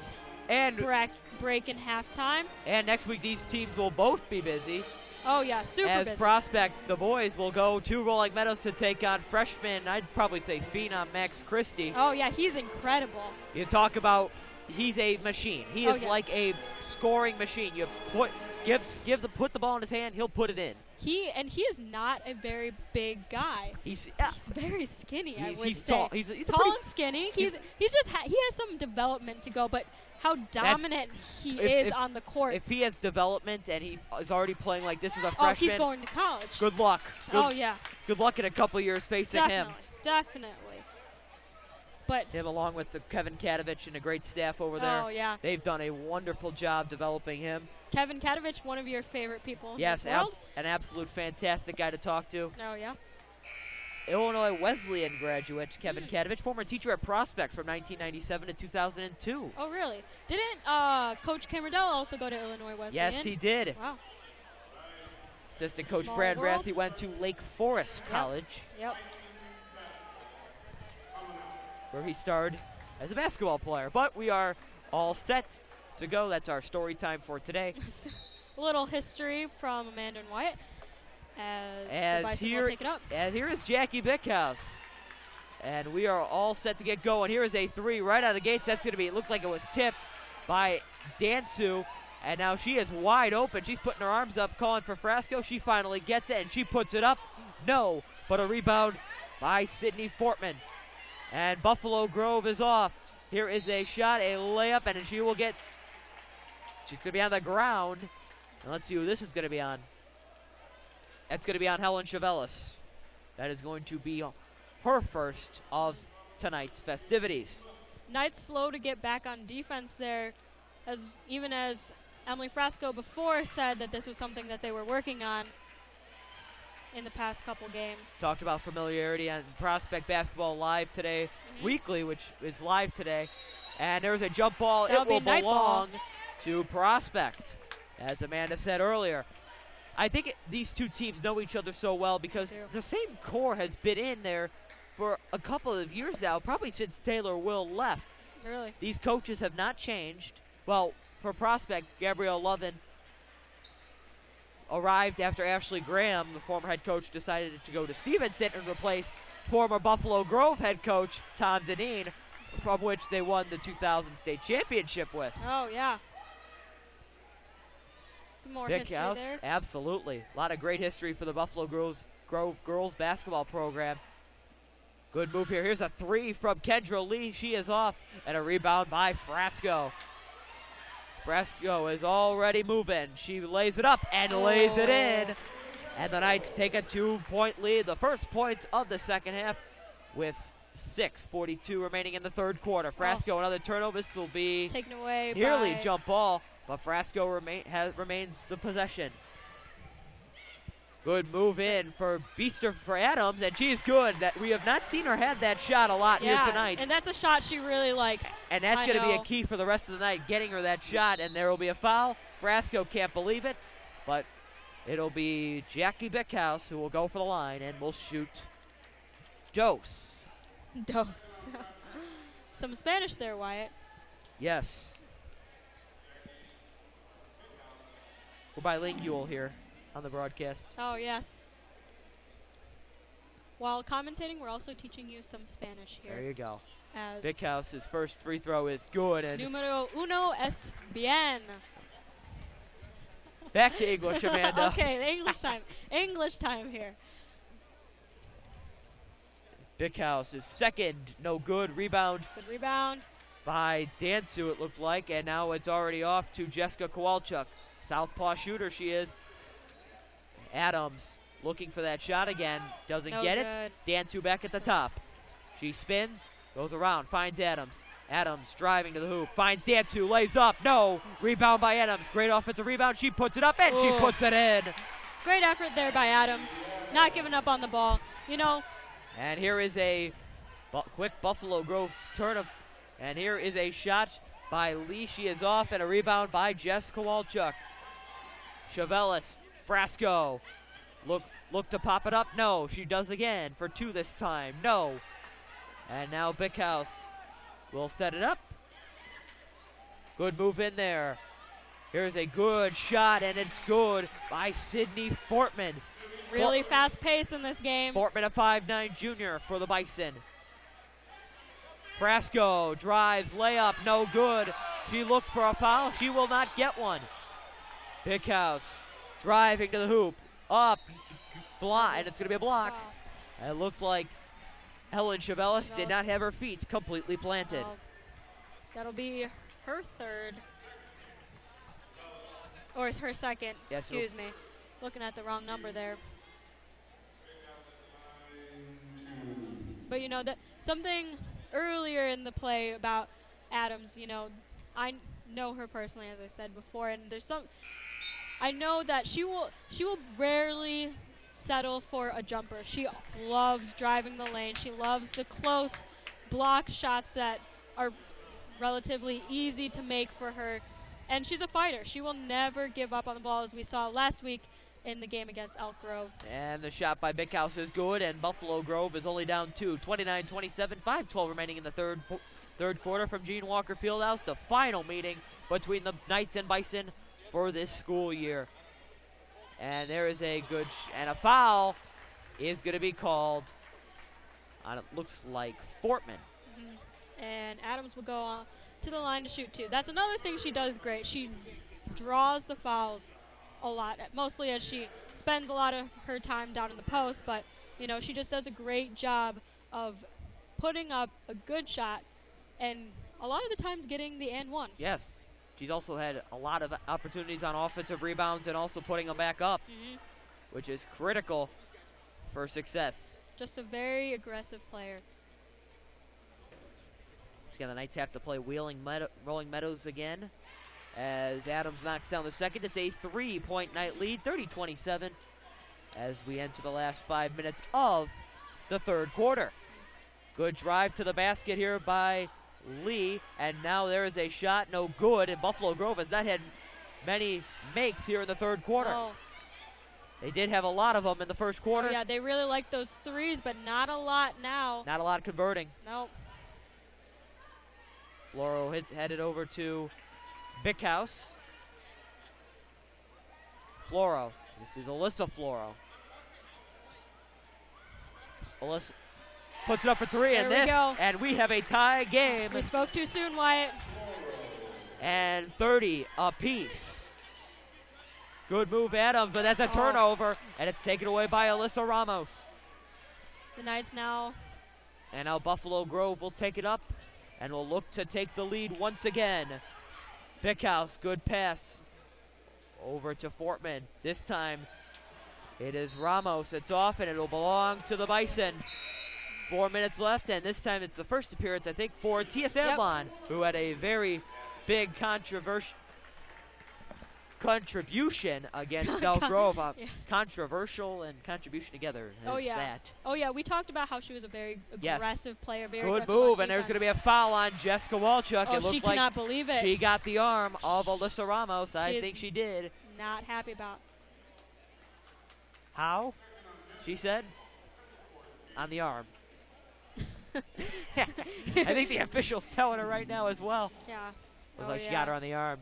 break in halftime. And next week, these teams will both be busy. Oh, yeah, super busy. As Prospect, the boys will go to Rolling Meadows to take on freshman, I'd probably say phenom Max Christie. Oh, yeah, he's incredible. You talk about, he's a machine. He is like a scoring machine. You put the ball in his hand, he'll put it in. He is not a very big guy. He's very skinny. He's tall. He's tall and skinny. He has some development to go, but how dominant he is on the court. If he has development and he is already playing like this as a freshman, oh, he's going to college. Good luck. Good luck in a couple years facing him. Definitely. But him along with Kevin Katovich and a great staff over there. Oh, yeah. They've done a wonderful job developing him. Kevin Katovich, one of your favorite people in this world. An absolute fantastic guy to talk to. Oh, yeah. Illinois Wesleyan graduate Kevin Katovich, former teacher at Prospect from 1997 to 2002. Oh, really? Didn't Coach Camerodell also go to Illinois Wesleyan? Yes, he did. Wow. Assistant Coach Brad Rathie went to Lake Forest College. Yep. Where he starred as a basketball player. But we are all set to go. That's our story time for today. A little history from Amanda and Wyatt as the Bison will take it up. And here is Jackie Bickhouse. And we are all set to get going. Here is a three right out of the gates. That's going to be, it looked like it was tipped by Dansu. And now she is wide open. She's putting her arms up, calling for Frasco. She finally gets it, and she puts it up. No, but a rebound by Sydney Fortman. And Buffalo Grove is off. Here is a shot, a layup, and she will get, she's going to be on the ground. And let's see who this is going to be on. That's going to be on Helen Chavelis. That is going to be her first of tonight's festivities. Knights slow to get back on defense there, even as Emily Frasco before said that this was something that they were working on in the past couple games. Talked about familiarity on Prospect Basketball Live today, weekly, which is live today. And there's a jump ball. It will belong to Prospect, as Amanda said earlier. I think these two teams know each other so well because the same core has been in there for a couple of years now, probably since Taylor Will left. Really? These coaches have not changed. Well, for Prospect, Gabrielle Lovin arrived after Ashley Graham, the former head coach, decided to go to Stevenson and replace former Buffalo Grove head coach Tom Deneen, from which they won the 2000 state championship with. Oh, yeah. Some more history there. Absolutely. A lot of great history for the Buffalo Grove girls basketball program. Good move here. Here's a three from Kendra Lee. She is off. And a rebound by Frasco. Frasco is already moving. She lays it up and lays it in. And the Knights take a 2-point lead. The first point of the second half with 6:42 remaining in the third quarter. Frasco, another turnover. This will be taken away nearly by jump ball. but Frasco remains the possession. Good move in for Beaster for Adams, and she's good. That we have not seen her had that shot a lot here tonight. And that's a shot she really likes. And that's going to be a key for the rest of the night, getting her that shot, and there will be a foul. Frasco can't believe it, but it'll be Jackie Bickhouse who will go for the line and will shoot Dose. Some Spanish there, Wyatt. Yes. We're bilingual here on the broadcast. Oh, yes. While commentating, we're also teaching you some Spanish here. There you go. As Bickhouse's first free throw is good. And Número uno es bien. Back to English, Amanda. Okay, English time here. Bickhouse is second, no good. Rebound. Good rebound. By Dansu, it looked like, and now it's already off to Jessica Kowalchuk. Southpaw shooter she is. Adams looking for that shot again. Doesn't get it. Dansu back at the top. She spins, goes around, finds Adams. Adams driving to the hoop, finds Dansu, lays up, no! Rebound by Adams, great offensive rebound, she puts it up and she puts it in. Great effort there by Adams, not giving up on the ball, And here is a quick Buffalo Grove turn, and here is a shot by Lee, she is off, and a rebound by Jess Kowalchuk. Chavelis, Frasco, look to pop it up, no, she does again, for two this time, no. And now Bickhouse will set it up. Good move in there. Here's a good shot, and it's good by Sydney Fortman. Really fast pace in this game. Fortman, a 5'9" junior for the Bison. Frasco drives, layup, no good. She looked for a foul. She will not get one. Bickhouse driving to the hoop. Up, block, and it's going to be a block. Wow. It looked like Helen Chavelis did not have her feet completely planted. That'll be her third. Or her second, yes, excuse me. Looking at the wrong number there. But that something earlier in the play about Adams, I know her personally, as I said before, and I know that she will rarely settle for a jumper. She loves driving the lane. She loves the close block shots that are relatively easy to make for her. And she's a fighter. She will never give up on the ball, as we saw last week in the game against Elk Grove. And the shot by Bickhouse is good, and Buffalo Grove is only down 2, 29-27, 5:12 remaining in the third quarter from Gene Walker Fieldhouse, the final meeting between the Knights and Bison for this school year. And there is a good and a foul is going to be called on, it looks like, Fortman. And Adams will go on to the line to shoot two. That's another thing she does great. She draws the fouls a lot, mostly as she spends a lot of her time down in the post, but she just does a great job of putting up a good shot and a lot of the times getting the and one. Yes. She's also had a lot of opportunities on offensive rebounds and also putting them back up, which is critical for success. Just a very aggressive player. Again, the Knights have to play Rolling Meadows again as Adams knocks down the second. It's a 3-point Knight lead, 30-27, as we enter the last 5 minutes of the third quarter. Good drive to the basket here by Lee, and now there is a shot, no good, and Buffalo Grove has not had many makes here in the third quarter. They did have a lot of them in the first quarter. Yeah, they really like those threes, but not a lot now. Not a lot converting. Nope. Floro headed over to Bickhouse. Floro. This is Alyssa Floro. Alyssa puts it up for three, and we have a tie game. We spoke too soon, Wyatt. And 30 apiece. Good move, Adams, but that's a turnover, and it's taken away by Alyssa Ramos. The Knights now. And now Buffalo Grove will take it up and will look to take the lead once again. Bickhouse, good pass over to Fortman. This time it is Ramos. It's off, and it will belong to the Bison. 4 minutes left, and this time it's the first appearance, I think, for Tia Sandlon, who had a very big contribution against Del Grove. Yeah. Controversial and contribution together. Oh yeah. That. Oh yeah. We talked about how she was a very aggressive player. Very Good aggressive move, on and there's going to defense. be a foul on Jessica Walchuk. Oh, It looks she like cannot believe it. she got the arm of Alyssa Ramos. I She think is she did. Not happy about. How? She said? On the arm. I think the official's telling her right now as well. Yeah. Looks like she got her on the arm.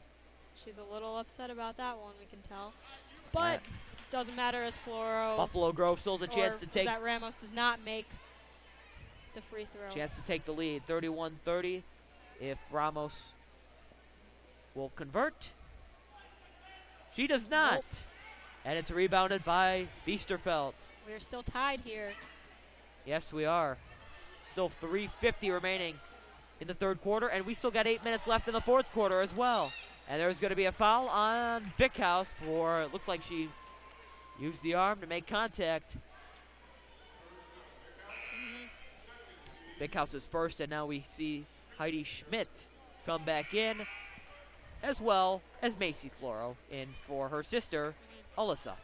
She's a little upset about that one, we can tell. But doesn't matter as Floro. Buffalo Grove still has a chance to take. That Ramos does not make the free throw. Chance to take the lead, 31-30. If Ramos will convert, she does not. Nope. And it's rebounded by Biesterfeld. We're still tied here. Yes, we are. Still 3:50 remaining in the third quarter, and we still got 8 minutes left in the fourth quarter as well. And there's going to be a foul on Bickhouse for, it looked like she used the arm to make contact. Bickhouse is first, and now we see Heidi Schmidt come back in, as well as Macy Floro in for her sister, Alyssa.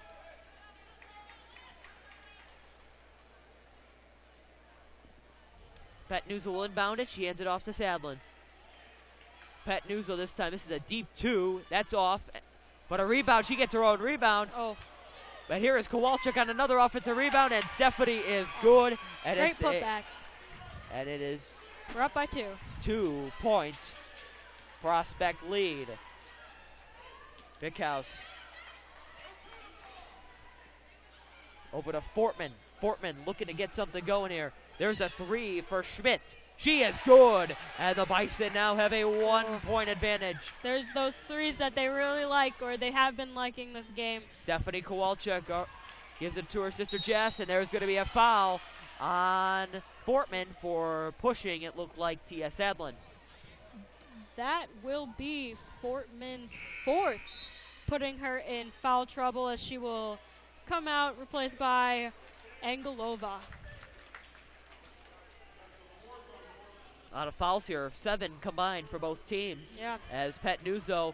Pat Newsel will inbound it. She hands it off to Sadlin. Pat Newsel this time. This is a deep two. That's off. But a rebound. She gets her own rebound. Oh. But here is Kowalczyk on another offensive rebound, and Stephanie is good. And Great putback. And it is we're up by 2. 2-point Prospect lead. Bickhouse. Over to Fortman. Fortman looking to get something going here. There's a three for Schmidt. She is good. And the Bison now have a 1-point advantage. There's those threes that they really like, or they have been liking this game. Stephanie Kowalczyk gives it to her sister Jess, and there's going to be a foul on Fortman for pushing, it looked like, Tia Sadlin. That will be Fortman's 4th, putting her in foul trouble as she will come out, replaced by Angelova. A lot of fouls here, 7 combined for both teams. Yeah. As Pat Nuzzo,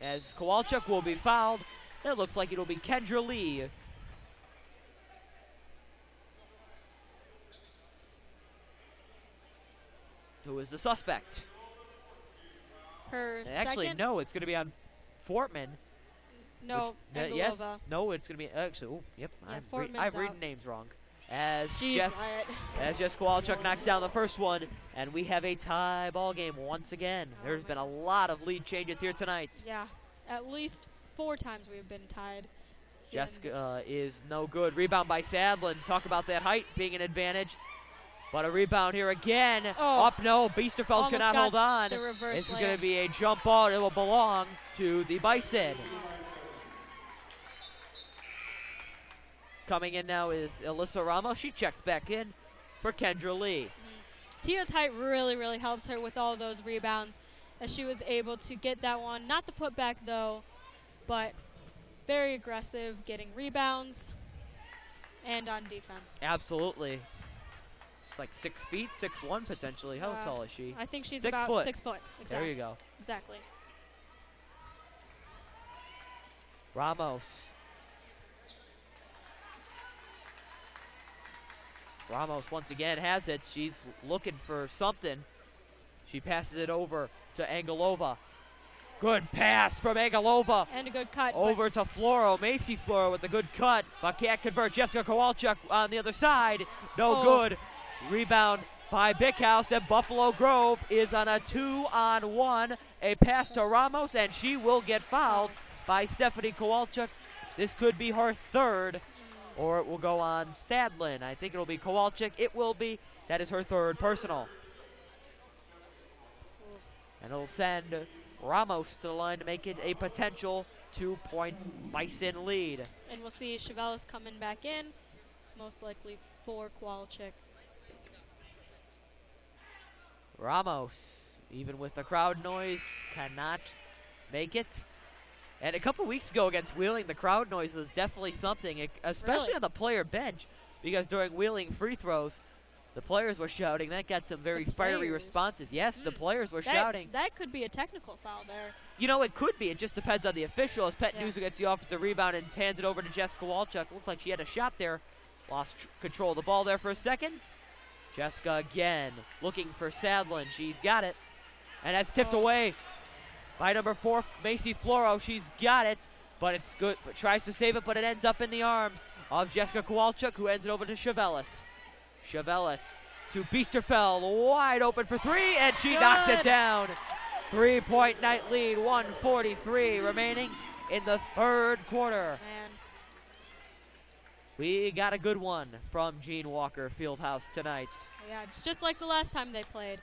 as Kowalczyk will be fouled, it looks like it'll be Kendra Lee. Who is the suspect? Her Actually, second? no, it's going to be on Fortman. No, Yes, Angelova. no, it's going to be, actually, oh, yep, Yeah, I'm reading names wrong. As Jess Kowalczyk knocks down the first one, and we have a tie ball game once again. There's been a lot of lead changes here tonight. Yeah, at least 4 times we've been tied. Jessica is no good. Rebound by Sadlin. Talk about that height being an advantage. But a rebound here again. Up, no. Biesterfeld cannot hold on. This is going to be a jump ball. It will belong to the Bison. Coming in now is Alyssa Ramos. She checks back in for Kendra Lee. Tia's height really, really helps her with all those rebounds, as she was able to get that one. Not the putback, though, but very aggressive, getting rebounds and on defense. Absolutely. It's like 6 feet, 6'1" potentially. How tall is she? I think she's 6 about foot. 6 foot. Exactly. There you go. Exactly. Ramos. Ramos once again has it. She's looking for something. She passes it over to Angelova. Good pass from Angelova. And a good cut. Over to Floro. Macy Floro with a good cut, but can't convert. Jessica Kowalczyk on the other side. No good. Rebound by Bickhouse, and Buffalo Grove is on a 2-on-1. A pass to Ramos, and she will get fouled by Stephanie Kowalczyk. This could be her 3rd, or it will go on Sadlin. I think it'll be Kowalczyk. It will be. That is her 3rd personal. And it'll send Ramos to the line to make it a potential 2-point Bison lead. And we'll see Chevelis coming back in, most likely for Kowalczyk. Ramos, even with the crowd noise, cannot make it. And a couple weeks ago against Wheeling, the crowd noise was definitely something, especially on the player bench, because during Wheeling free throws, The players were shouting. That got some very fiery responses. Yes, the players were shouting. That could be a technical foul there. You know, it could be. It just depends on the official. As Petnusa gets the offensive rebound and hands it over to Jessica Walchuk. Looked like she had a shot there. Lost control of the ball there for a second. Jessica again looking for Sadlin. She's got it. And that's tipped away by number 4, Macy Floro. She's got it, but it's good. But tries to save it, but it ends up in the arms of Jessica Kowalchuk, who ends it over to Chevelis. Chevelis to Biesterfeld, wide open for 3, and she knocks it down. 3-point Knight lead, 1:43 remaining in the third quarter. Man. We got a good one from Gene Walker Fieldhouse tonight. Yeah, it's just like the last time they played.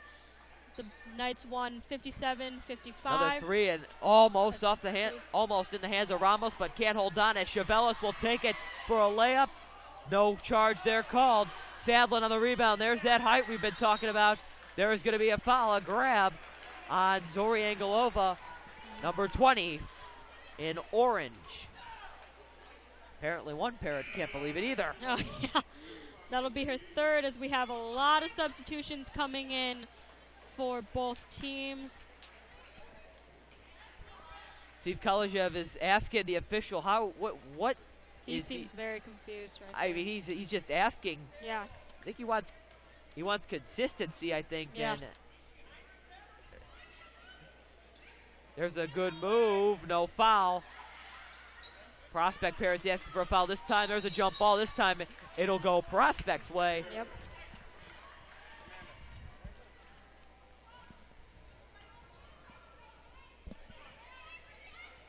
The Knights won 57-55. Another 3 and almost off the hand, almost in the hands of Ramos, but can't hold on as Chevelis will take it for a layup. No charge there called. Sadlin on the rebound. There's that height we've been talking about. There is going to be a foul, a grab on Zori Angelova, number 20 in orange. Apparently one parent can't believe it either. Oh, yeah. That'll be her third as we have a lot of substitutions coming in for both teams. Steve Kalajev is asking the official what he seems very confused right I mean, he's just asking. Yeah. I think he wants consistency, I think. Yeah. And there's a good move, no foul. Prospect parents asking for a foul this time. There's a jump ball. This time it'll go Prospect's way. Yep.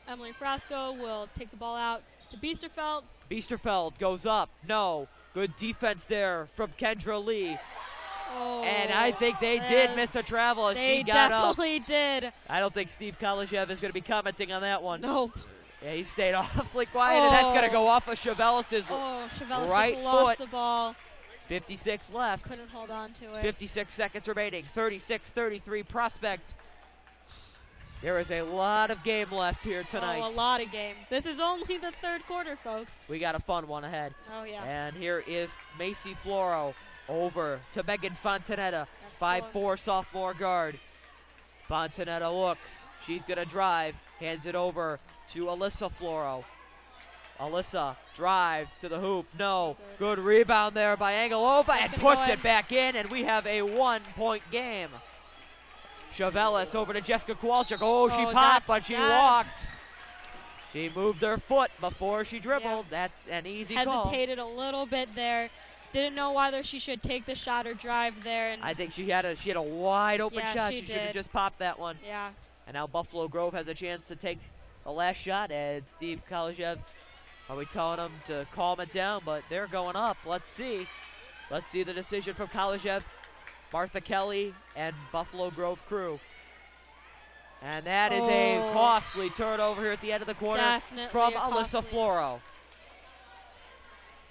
Emily Frasco will take the ball out to Biesterfeld. Biesterfeld goes up. No. Good defense there from Kendra Lee. Oh, and I think they did miss a travel as she got up. They definitely did. I don't think Steve Kalajev is going to be commenting on that one. Nope. Yeah, he stayed awfully quiet, and that's going to go off of Chevelis' Chevelis right just lost foot. The ball. 56 left. Couldn't hold on to it. 56 seconds remaining. 36-33 Prospect. There is a lot of game left here tonight. Oh, a lot of game. This is only the third quarter, folks. We got a fun one ahead. Oh, yeah. And here is Macy Floro over to Megan Fontanetta, 5'4" sophomore guard. Fontanetta looks. She's going to drive. Hands it over to Alyssa Floro. Alyssa drives to the hoop. No. Good rebound there by Angelova and puts it back in, and we have a 1-point game. Chevelis over to Jessica Kowalchuk. Oh, she popped, but she walked. She moved her foot before she dribbled. Yeah. That's an easy call. Hesitated a little bit there. Didn't know whether she should take the shot or drive there. And I think she had a wide open shot. She should have did. just popped that one. Yeah. And now Buffalo Grove has a chance to take the last shot, and Steve Kalajev probably telling them to calm it down, but they're going up. Let's see. Let's see the decision from Kalajev, Martha Kelly, and Buffalo Grove crew. And that is a costly turnover here at the end of the quarter. Definitely from Alyssa Floro.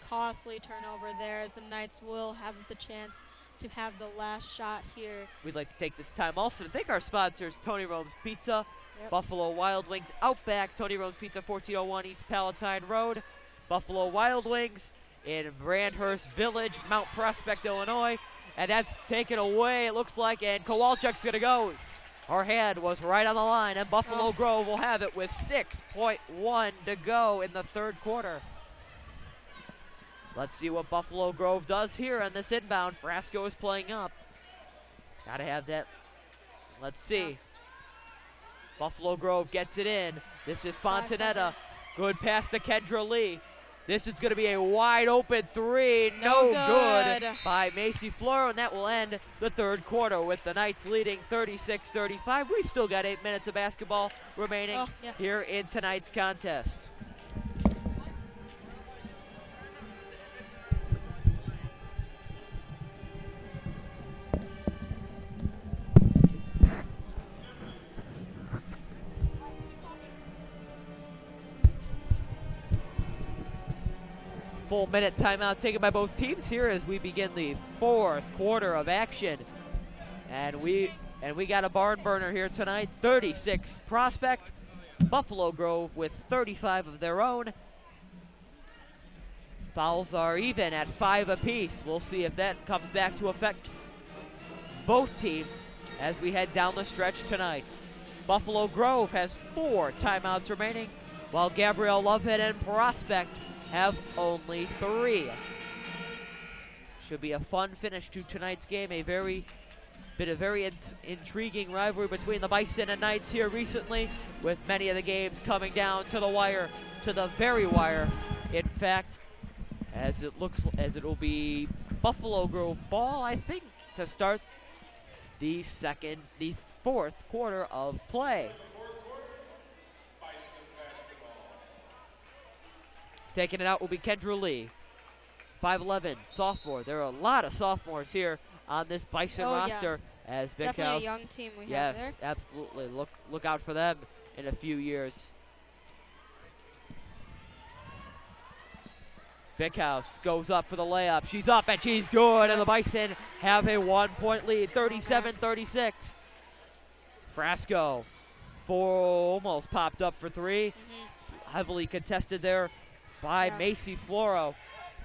Costly turnover there as the Knights will have the chance to have the last shot here. We'd like to take this time also to thank our sponsors, Tony Rome's Pizza, Buffalo Wild Wings Outback, Tony Rome's Pizza, 1401 East Palatine Road, Buffalo Wild Wings in Brandhurst Village, Mount Prospect, Illinois. And that's taken away, it looks like, and Kowalchuk's going to go. Her hand was right on the line, and Buffalo Grove will have it with 6.1 to go in the third quarter. Let's see what Buffalo Grove does here on this inbound. Frasco is playing up. Got to have that. Let's see. Buffalo Grove gets it in. This is Fontanetta. Good pass to Kendra Lee. This is going to be a wide open three. No good by Macy Fleur, and that will end the third quarter with the Knights leading 36-35. We still got 8 minutes of basketball remaining here in tonight's contest. Full minute timeout taken by both teams here as we begin the fourth quarter of action. And we got a barn burner here tonight. 36 Prospect, Buffalo Grove with 35 of their own. Fouls are even at 5 apiece. We'll see if that comes back to affect both teams as we head down the stretch tonight. Buffalo Grove has 4 timeouts remaining, while Gabrielle Lovehead and Prospect have only 3. Should be a fun finish to tonight's game. A very intriguing rivalry between the Bison and Knights here recently, with many of the games coming down to the wire, to the very wire. In fact, as it will be Buffalo Grove ball, I think, to start the fourth quarter of play. Taking it out will be Kendra Lee, 5'11", sophomore. There are a lot of sophomores here on this Bison roster. Yeah. As Big Definitely House, a young team we have there. Yes, absolutely. Look out for them in a few years. Big House goes up for the layup. She's up and she's good, and the Bison have a 1-point lead, 37-36. Frasco, almost popped up for 3. Heavily contested there by Macy Floro.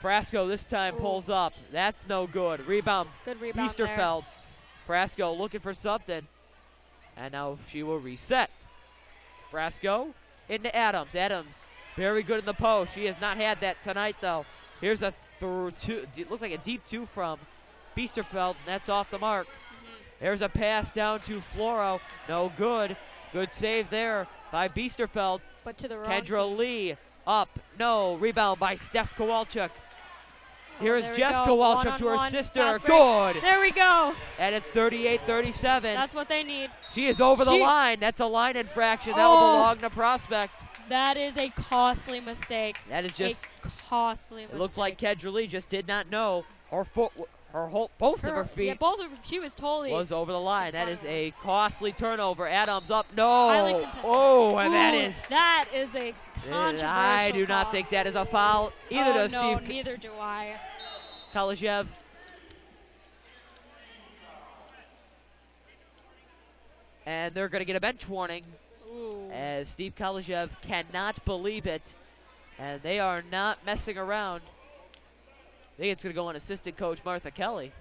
Frasco this time pulls up. That's no good. Rebound. Good rebound Biesterfeld. Frasco looking for something. And now she will reset. Frasco into Adams. Adams very good in the post. She has not had that tonight, though. Here's a two. Looks like a deep 2 from Biesterfeld, and that's off the mark. There's a pass down to Floro. No good. Good save there by Biesterfeld. But to the wrong Kendra team. Lee up. No. Rebound by Steph Kowalczyk. Here's there we Jess go. Kowalczyk to her One-on-one. sister. Fast break. Good. There we go. And it's 38-37. That's what they need. She is over the line. That's a line infraction. That will belong to Prospect. That is a costly mistake. That is just a costly mistake. It looked like Kendra Lee just did not know both of her feet. Yeah, both of them. She was totally was over the line. That is a costly turnover. Adams up. Highly No. contested. Oh, and that is a controversial I do not call. think that is a foul. Either does no, Steve neither do I. Kalazhev. And they're going to get a bench warning. Ooh. As Steve Kalazhev cannot believe it. And they are not messing around. I think it's going to go on assistant coach Martha Kelly.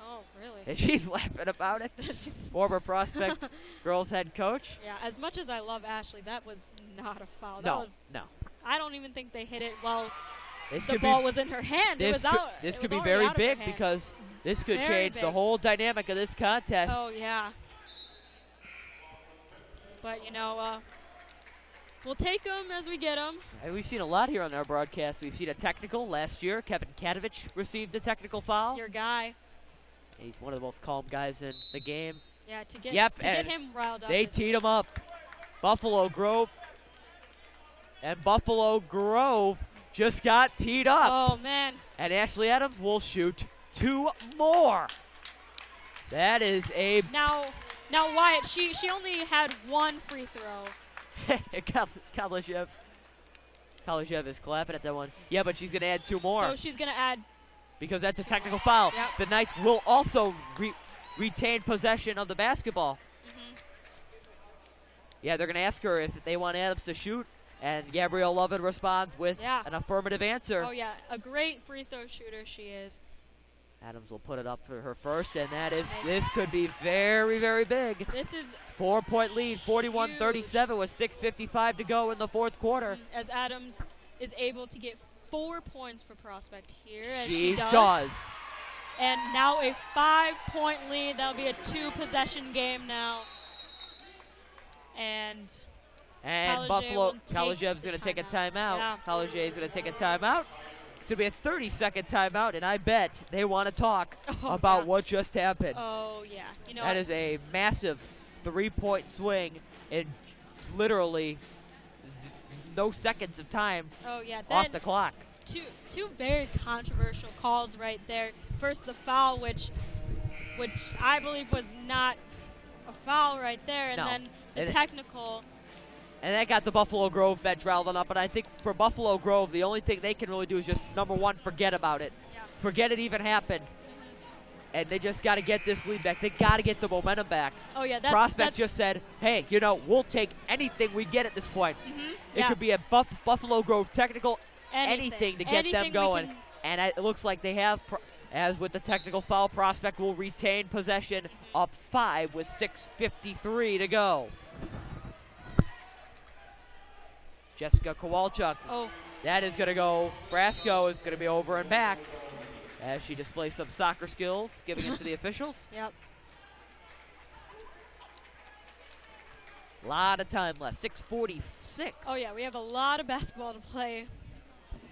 Oh, really? And she's laughing about it. Former Prospect girls head coach. Yeah, as much as I love Ashley, that was not a foul. No. I don't even think they hit it while This the ball was in her hand. It was out. This it could was be already very out of her big hand. because this could Very change big. the whole dynamic of this contest. Oh, yeah. But, we'll take them as we get them. And we've seen a lot here on our broadcast. We've seen a technical last year. Kevin Katovich received a technical foul. Your guy. He's one of the most calm guys in the game. Yeah, to get him riled up. They teed him up. Buffalo Grove. And Buffalo Grove just got teed up. Oh, man. And Ashley Adams will shoot 2 more. That is a... Now Wyatt, she only had 1 free throw. Kalazhev is clapping at that one. Yeah, but she's going to add 2 more. So she's going to add... Because that's a technical foul. Yep. The Knights will also retain possession of the basketball. Yeah, they're going to ask her if they want Adams to shoot, and Gabrielle Lovett responds with an affirmative answer. Oh, yeah, a great free throw shooter she is. Adams will put it up for her first, and this could be very, very big. This is 4-point lead, 41-37 with 6:55 to go in the fourth quarter. As Adams is able to get 4 points for Prospect here, as she She does. And now a 5-point lead. That'll be a 2-possession game now. And Kalazhev's going to take a timeout. Yeah. Kalazhev's going to take a timeout. It's going to be a 30-second timeout, and I bet they want to talk about what just happened. Oh, yeah. That is a massive 3-point swing in literally no seconds of time off the clock. Two very controversial calls right there. First, the foul, which I believe was not a foul right there, and then the technical. And that got the Buffalo Grove bench riled up. But I think for Buffalo Grove, the only thing they can really do is just, number one, forget about it. Yeah. Forget it even happened. And they just got to get this lead back. They got to get the momentum back. Oh, yeah. Prospect just said, hey, we'll take anything we get at this point. It could be a Buffalo Grove technical anything to get them going. And it looks like they have, as with the technical foul, Prospect will retain possession up 5 with 6:53 to go. Jessica Kowalchuk. Oh. That is going to go. Brasco is going to be over and back as she displays some soccer skills, giving it to the officials. Yep. A lot of time left. 6:46. Oh, yeah. We have a lot of basketball to play,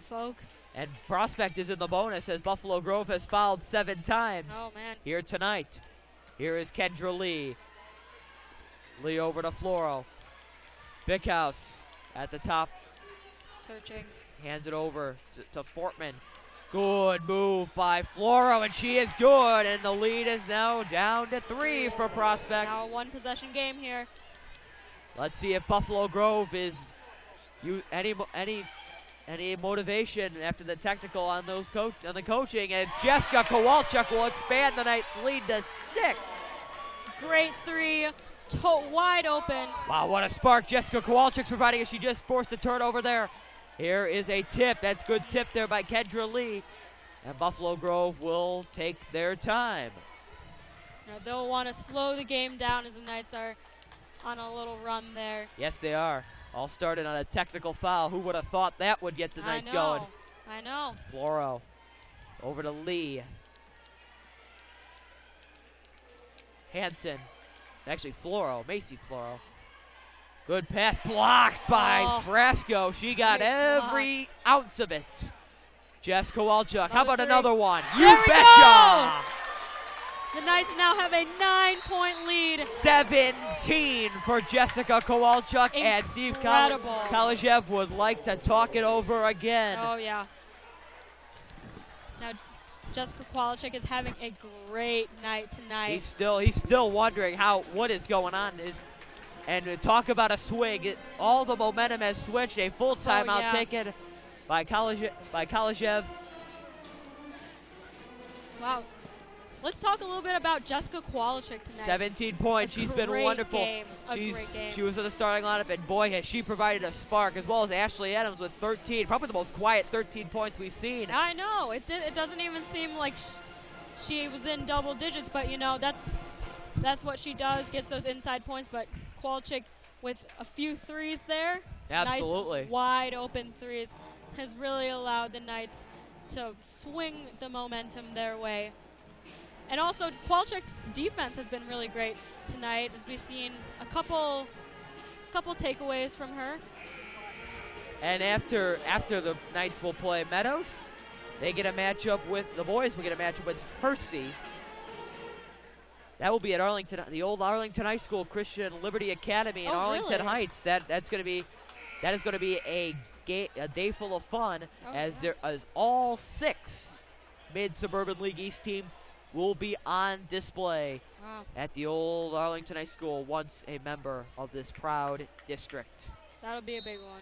folks. And Prospect is in the bonus as Buffalo Grove has fouled 7 times. Oh, man. Here tonight. Here is Kendra Lee. Lee over to Floro. Big House at the top. Searching. Hands it over to Fortman. Good move by Floro, and she is good. And the lead is now down to 3 for Prospect. Now a 1-possession game here. Let's see if Buffalo Grove is any motivation after the technical on those on the coaching. And Jessica Kowalchuk will expand the Knights' lead to 6. Great 3. Wide open. Wow, what a spark Jessica Kowalchuk's providing as she just forced a turnover there. Here is a tip. That's good tip there by Kendra Lee. And Buffalo Grove will take their time. Now they'll want to slow the game down as the Knights are on a little run there. Yes, they are. All started on a technical foul. Who would have thought that would get the Knights going? I know. Floro over to Lee. Hansen. Actually, Macy Floro. Good pass blocked by Frasco. She got every ounce of it. Jess Kowalchuk. How about another one? You betcha! The Knights now have a 9-point lead. 17 for Jessica Kowalchuk. And Steve Kalishev would like to talk it over again. Oh, yeah. Now, Jessica Kowalchuk is having a great night tonight. He's still wondering what is going on. And to talk about a swing, all the momentum has switched. A full timeout taken by Kalishev. Wow. Let's talk a little bit about Jessica Kowalchuk tonight. 17 points. She's been wonderful. Great game. She was in the starting lineup, and boy, has she provided a spark, as well as Ashley Adams with 13. Probably the most quiet 13 points we've seen. I know. It doesn't even seem like she was in double digits, but, you know, that's what she does, gets those inside points. But Kowalchuk with a few threes there. Absolutely. Nice wide open threes has really allowed the Knights to swing the momentum their way. And also, Kowalchuk's defense has been really great tonight, as we've seen a couple takeaways from her. And after the Knights will play Meadows, they get a matchup with the boys. We get a matchup with Percy. That will be at Arlington, the old Arlington High School Christian Liberty Academy in Arlington Heights. That is going to be a day full of fun, as all 6 mid-suburban League East teams will be on display at the old Arlington High School, once a member of this proud district. That'll be a big one.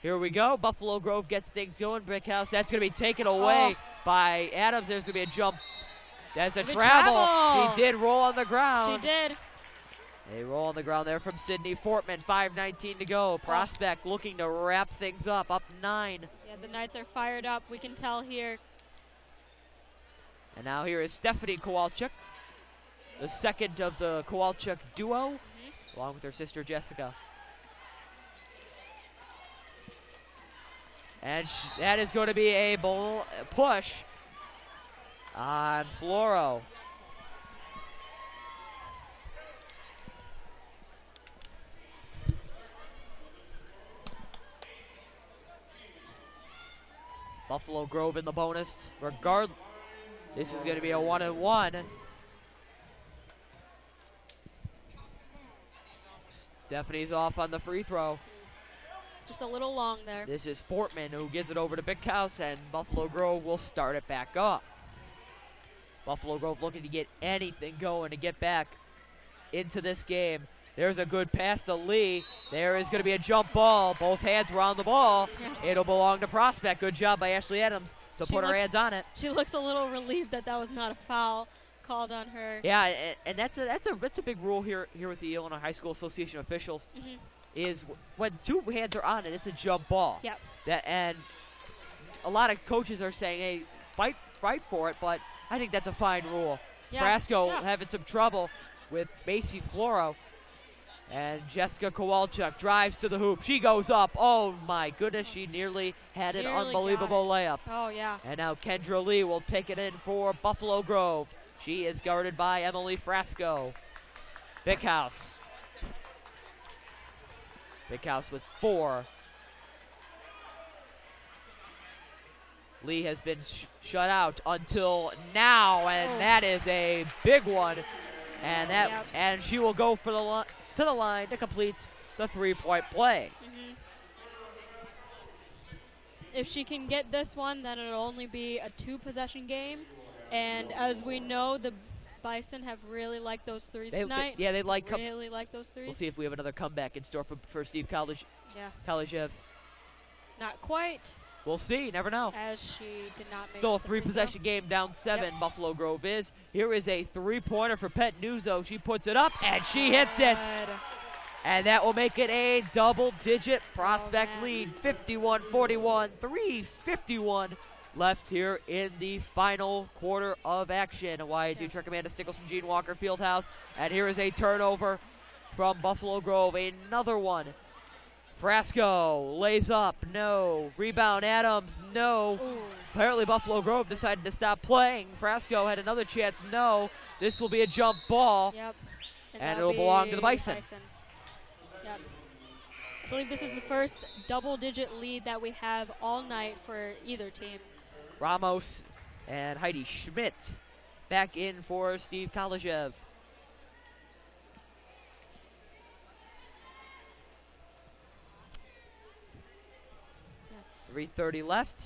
Here we go. Buffalo Grove gets things going. Brickhouse, that's going to be taken away by Adams. There's going to be a jump. There's a travel. She did roll on the ground. She did. They roll on the ground there from Sydney Fortman. 5:19 to go. Prospect looking to wrap things up 9. Yeah, the Knights are fired up. We can tell here. And now here is Stephanie Kowalchuk, the second of the Kowalchuk duo, along with her sister Jessica. And that is going to be a push on Floro. Buffalo Grove in the bonus. This is going to be a 1-and-1. Stephanie's off on the free throw. Just a little long there. This is Fortman who gives it over to Big House, and Buffalo Grove will start it back up. Buffalo Grove looking to get anything going to get back into this game. There's a good pass to Lee. There is going to be a jump ball. Both hands were on the ball. Yeah. It'll belong to Prospect. Good job by Ashley Adams to put her hands on it. She looks a little relieved that was not a foul called on her. Yeah, and that's a big rule here with the Illinois High School Association officials. is when two hands are on it, it's a jump ball. Yep. And a lot of coaches are saying, hey, fight for it, but I think that's a fine rule. Yeah. Frasco having some trouble with Macy Floro. And Jessica Kowalchuk drives to the hoop. She goes up. Oh, my goodness. She nearly had an unbelievable layup. Oh, yeah. And now Kendra Lee will take it in for Buffalo Grove. She is guarded by Emily Frasco. Big House. Big House with 4. Lee has been shut out until now, and that is a big one. And and she will go for to the line to complete the 3-point play. Mm-hmm. If she can get this one, then it'll only be a 2-possession game. And as we know, the Bison have really liked those threes tonight. They really like those threes. We'll see if we have another comeback in store for Steve Kalishev. Not quite. We'll see. Never know. As she did not make Still a 3-possession game, down 7. Yep. Buffalo Grove is. Here is a 3-pointer for Pet Nuzzo. She puts it up, and she hits it. And that will make it a double-digit prospect lead, 51-41, 3:51 left here in the final quarter of action. YAT Truck Amanda Stickles from Gene Walker Fieldhouse. And here is a turnover from Buffalo Grove, another one. Frasco lays up, no. Rebound, Adams, no. Ooh. Apparently Buffalo Grove decided to stop playing. Frasco had another chance, no. This will be a jump ball. Yep. And it'll belong to the Bison. Yep. I believe this is the first double-digit lead that we have all night for either team. Ramos and Heidi Schmidt back in for Steve Kalishev. Yeah. 3:30 left.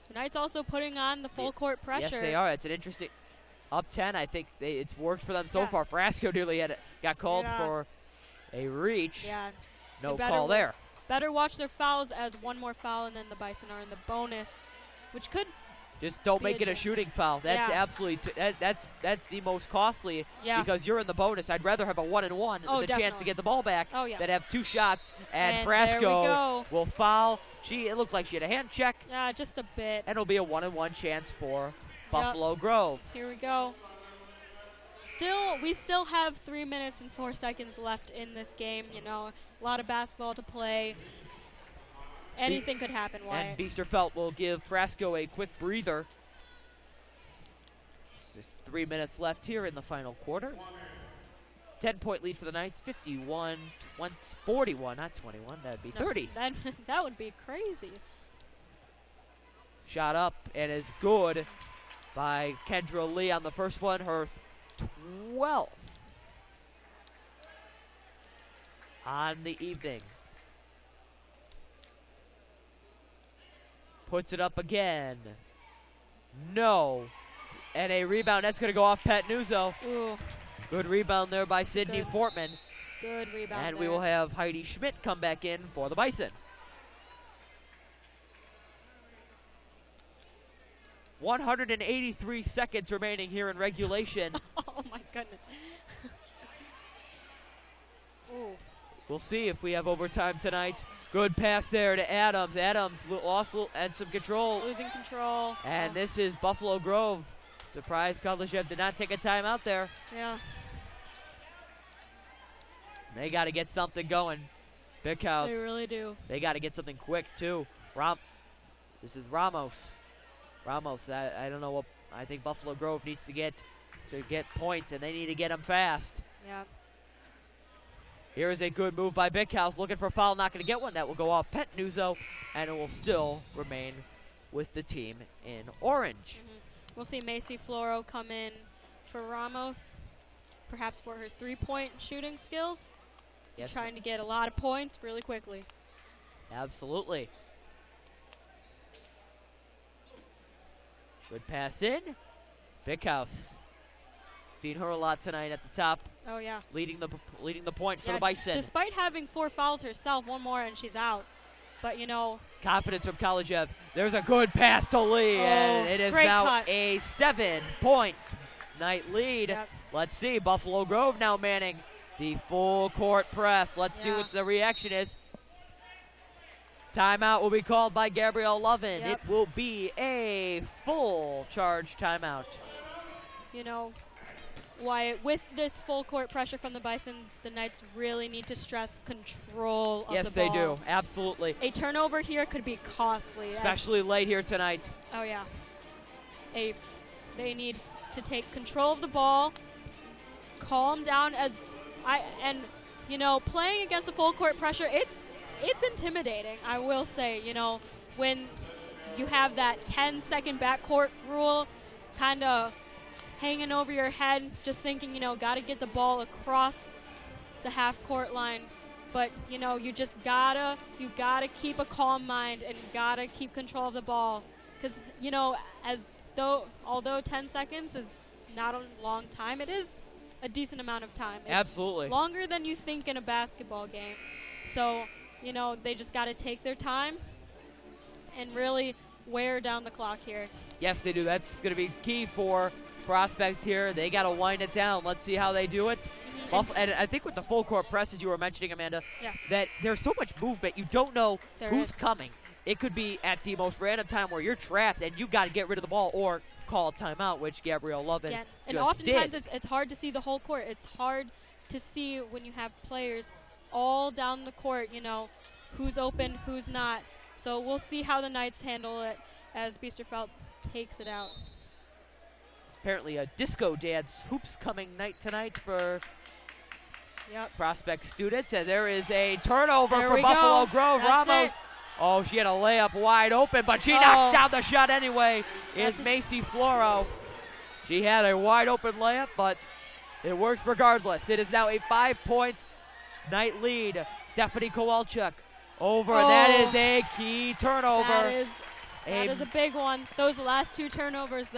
The Knights also putting on the full court pressure. Yes, they are. It's an interesting up 10. I think it's worked for them so far. Frasco nearly got called for a reach. Yeah. No call there. Better watch their fouls, as one more foul and then the Bison are in the bonus, which could just don't make it a shooting foul. That's absolutely that's the most costly because you're in the bonus. I'd rather have a 1-and-1 with a chance to get the ball back than have 2 shots. And Frasco will foul. It looked like she had a hand check. Yeah, just a bit. And it'll be a 1-and-1 chance for Buffalo Grove. Here we go. We still have 3 minutes and 4 seconds left in this game. You know, a lot of basketball to play. Anything could happen, Wyatt. And Biesterfeld will give Frasco a quick breather. Just 3 minutes left here in the final quarter. 10-point lead for the Knights, 41, not 21. That would be 30. That would be crazy. Shot up and is good by Kendra Lee on the first one, her 12th on the evening. Puts it up again. No. And a rebound. That's going to go off Pat Nuzzo. Ooh. Good rebound there by Sydney Fortman. Good rebound. And we will have Heidi Schmidt come back in for the Bison. 183 seconds remaining here in regulation. Oh, my goodness. Ooh. We'll see if we have overtime tonight. Good pass there to Adams. Adams lost and some control. Losing control. And this is Buffalo Grove. Surprise, Kalishev did not take a timeout there. Yeah. They got to get something going. Big House. They really do. They got to get something quick, too. This is Ramos. I don't know what. I think Buffalo Grove needs to get points, and they need to get them fast. Yeah. Here is a good move by Big House, looking for a foul, not going to get one. That will go off Pet Nuzzo, and it will still remain with the team in orange. Mm-hmm. We'll see Macy Floro come in for Ramos, perhaps for her 3-point shooting skills. Yes. Trying to get a lot of points really quickly. Absolutely. Good pass in. Big House. Seen her a lot tonight at the top. Oh, yeah. Leading the point for the Bison. Despite having 4 fouls herself, one more and she's out. But, you know. Confidence from Kalishev. There's a good pass to Lee, and it is now a 7-point night lead. Yep. Let's see. Buffalo Grove now manning the full court press. Let's see what the reaction is. Timeout will be called by Gabrielle Lovin. Yep. It will be a full charge timeout. You know, with this full court pressure from the Bison, the Knights really need to stress control of the ball. Yes, they do. Absolutely. A turnover here could be costly. Especially late here tonight. Oh, yeah. They need to take control of the ball, calm down you know, playing against the full court pressure, it's intimidating, I will say. You know, when you have that 10-second backcourt rule kind of hanging over your head, just thinking, you know, got to get the ball across the half-court line. But, you know, you gotta keep a calm mind and gotta keep control of the ball. Because, you know, although 10 seconds is not a long time, it is a decent amount of time. It's absolutely longer than you think in a basketball game. So, you know, they just got to take their time and really wear down the clock here. Yes, they do. That's going to be key for Prospect here. They got to wind it down. Let's see how they do it. And I think with the full court press, as you were mentioning, Amanda, that there's so much movement, you don't know who's coming. It could be at the most random time where you're trapped and you've got to get rid of the ball or call a timeout, which Gabrielle Lovin and oftentimes it's hard to see the whole court. It's hard to see when you have players all down the court, you know, who's open, who's not. So we'll see how the Knights handle it as Biesterfeld takes it out. Apparently a disco dance hoops coming night tonight for Prospect students. And there is a turnover for Buffalo Grove. That's Ramos. Oh, she had a layup wide open, but she knocks down the shot anyway. It's Macy Floro. She had a wide open layup, but it works regardless. It is now a 5-point Knight lead. Stephanie Kowalchuk over. That is a key turnover. That is a big one. Those last two turnovers,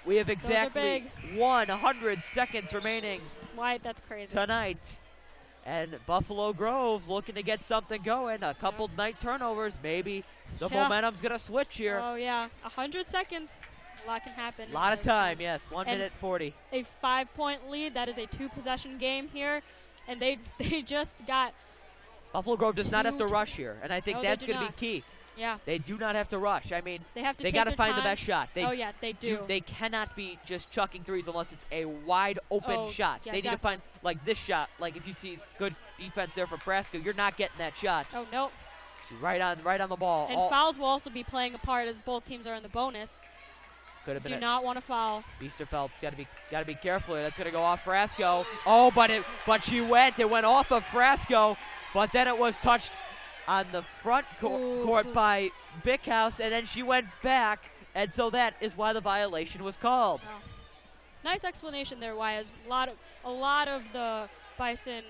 we have exactly 100 seconds remaining. Why? That's crazy. Tonight. And Buffalo Grove looking to get something going. A couple Knight turnovers. Maybe the momentum's going to switch here. Oh, yeah. 100 seconds. A lot can happen. A lot of time, yes. 1 minute 40. A 5-point lead. That is a 2-possession game here. And they just got Buffalo Grove does not have to rush here. And I think that's going to be key. Yeah. They do not have to rush. I mean, they got to find the best shot. They do. They cannot be just chucking threes unless it's a wide open shot. Yeah, they need to find, like, this shot. Like, if you see good defense there for Brasco, you're not getting that shot. Oh, nope. She's right on the ball. And fouls will also be playing a part as both teams are in the bonus. Could have been. Do not want to foul. Biesterfeld's got to be careful here. That's going to go off Brasco. Oh, but she went. It went off of Brasco, but then it was touched on the front court by Bickhouse, and then she went back, and so that is why the violation was called. Oh. Nice explanation there, Wyatt. A lot of the Bison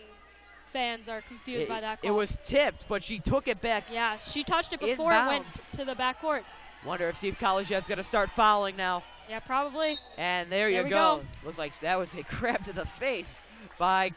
fans are confused by that call. It was tipped, but she took it back. Yeah, she touched it before it went to the backcourt. Wonder if Steve Kolishev's going to start fouling now. Yeah, probably. And there you go. Looks like that was a grab to the face by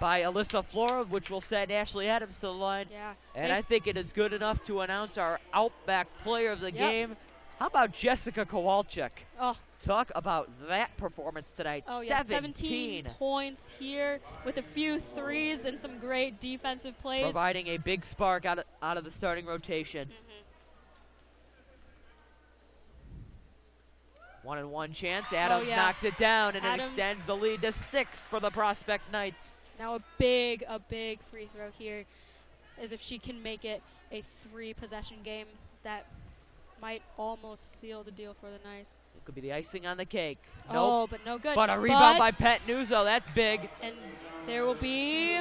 Alyssa Flora, which will send Ashley Adams to the line. Yeah. And I think it is good enough to announce our Outback player of the game. How about Jessica Kowalchuk? Oh. Talk about that performance tonight. Oh, yeah, 17 points here with a few threes and some great defensive plays. Providing a big spark out of the starting rotation. 1-on-1 chance. Adams knocks it down, and it extends the lead to 6 for the Prospect Knights. Now a big free throw here, as if she can make it a 3-possession game. That might almost seal the deal for the Knights. It could be the icing on the cake. Oh, but no good. But a rebound by Pat Nuzzo. That's big. And there will be...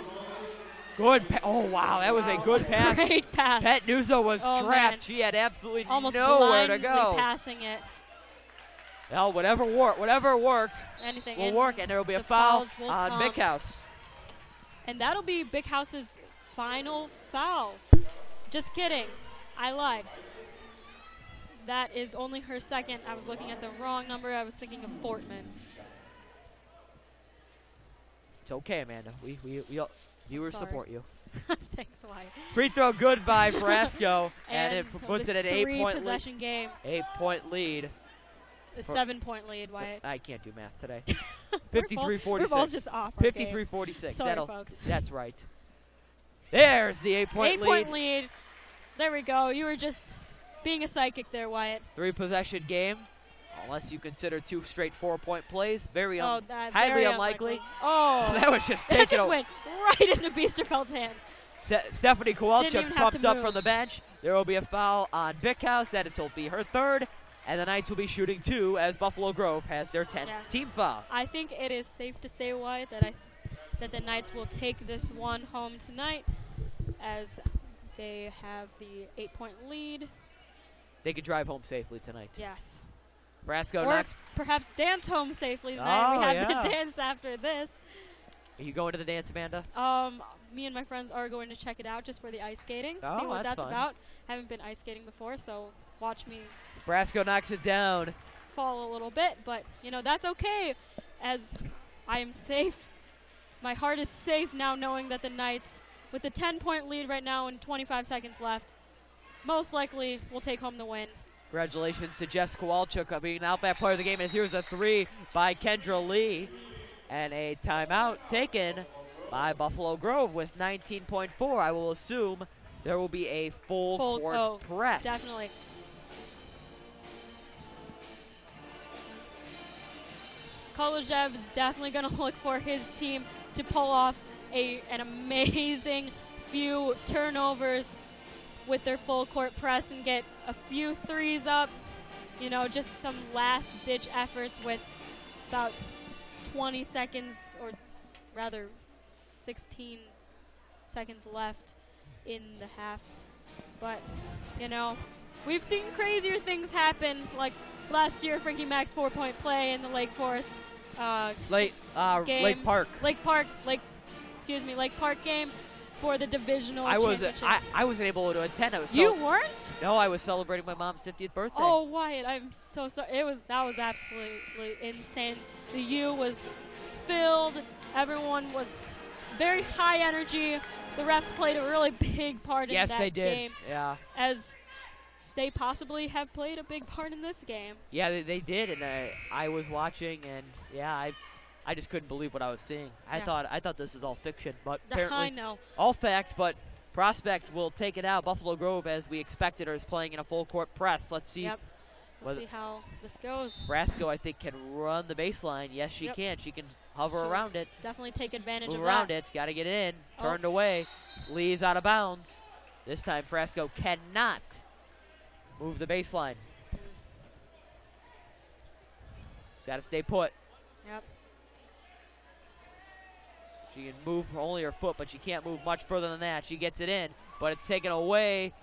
Good. Oh, wow. That was a good pass. Great pass. Pat Nuzzo was trapped. Man. She had absolutely almost nowhere to go. Almost passing it. Well, whatever works will work, and there will be a foul on Bickhouse. And that'll be Bickhouse's final foul. Just kidding. I lied. That is only her second. I was looking at the wrong number. I was thinking of Fortman. It's okay, Amanda. We viewers support you. Thanks, Wyatt. Free throw good by Brasco, and it puts it at an 8-point game. 8-point lead. A 7-point lead, Wyatt. I can't do math today. We're 53-46. We're both just off our game. 53-46. Sorry, folks. That's right. There's the 8-point lead. 8-point lead. There we go. You were just being a psychic there, Wyatt. 3-possession game, unless you consider 2 straight 4-point plays. Highly very unlikely. Oh, That was just that taken just went right into Biesterfeld's hands. Stephanie Kowalczyk even have popped to up move. from the bench. There will be a foul on Bickhouse. That will be her 3rd. And the Knights will be shooting 2 as Buffalo Grove has their 10th team foul. I think it is safe to say, Wyatt, that the Knights will take this one home tonight as they have the 8-point lead. They could drive home safely tonight. Yes. Brasco or next. Perhaps dance home safely tonight. We have yeah. the dance after this. Are you going to the dance, Amanda? Me and my friends are going to check it out just for the ice skating, Oh, see what that's fun. about. Haven't been ice skating before, so watch me Brasco knocks it down. fall a little bit, but that's okay, as I am safe. My heart is safe now knowing that the Knights, with the 10-point lead right now and 25 seconds left, most likely will take home the win. Congratulations to Jess Kowalczyk being an outback player of the game, as here's a 3 by Kendra Lee. And a timeout taken by Buffalo Grove with 19.4. I will assume there will be a full court press. Definitely. Kolojev is definitely going to look for his team to pull off an amazing few turnovers with their full court press and get a few threes up. Just some last-ditch efforts with about 20 seconds, or rather 16 seconds left in the half. But, we've seen crazier things happen, like last year, Frankie Mack's 4-point play in the Lake Forest game. Lake Park game for the divisional championship. I wasn't able to attend. You weren't? No, I was celebrating my mom's 50th birthday. Oh, Wyatt, I'm so sorry. That was absolutely insane. The U was filled. Everyone was very high energy. The refs played a really big part in that game. Yes, they did. Yeah. As they possibly have played a big part in this game. Yeah, they did, and I was watching, and I just couldn't believe what I was seeing. I thought this was all fiction, but apparently I know. all fact. But Prospect will take it out. Buffalo Grove, as we expected, is playing in a full court press. Let's see. Yep. We'll see how this goes. Brasco, I think, can run the baseline. Yes, she can. She can hover around it. Definitely take advantage Move of around that. it. Got to get it in. Turned away. Lee's out of bounds. This time, Brasco cannot move the baseline. She's got to stay put. Yep. She can move only her foot, but she can't move much further than that. She gets it in, but it's taken away.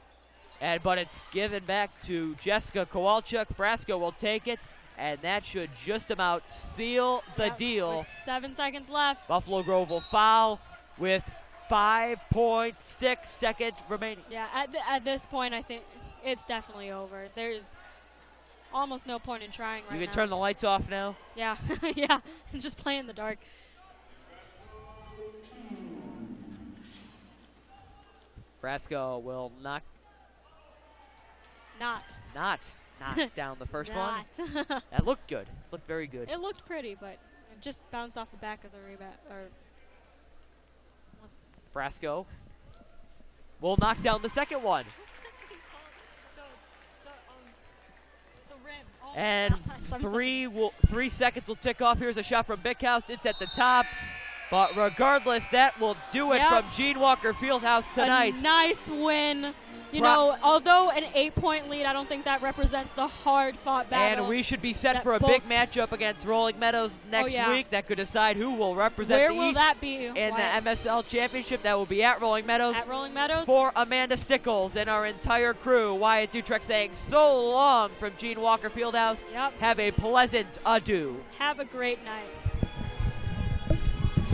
But it's given back to Jessica Kowalczyk. Brasco will take it, and that should just about seal the deal. With 7 seconds left. Buffalo Grove will foul with 5.6 seconds remaining. Yeah, at this point, I think it's definitely over. There's almost no point in trying right now. You can turn the lights off now? Yeah, yeah, just play in the dark. Brasco will knock down the first one. That looked good. Looked very good. It looked pretty, but it just bounced off the back of the rebound. Brasco will knock down the second one. And 3 seconds will tick off. Here's a shot from Bickhouse. It's at the top. But regardless, that will do it from Gene Walker Fieldhouse tonight. A nice win. Although an 8-point lead, I don't think that represents the hard-fought battle. And we should be set for a big matchup against Rolling Meadows next week that could decide who will represent the East. Where will that be? In the MSL Championship. That will be at Rolling Meadows. At Rolling Meadows. For Amanda Stickles and our entire crew, Wyatt Dutrecht saying so long from Gene Walker Fieldhouse. Yep. Have a pleasant adieu. Have a great night.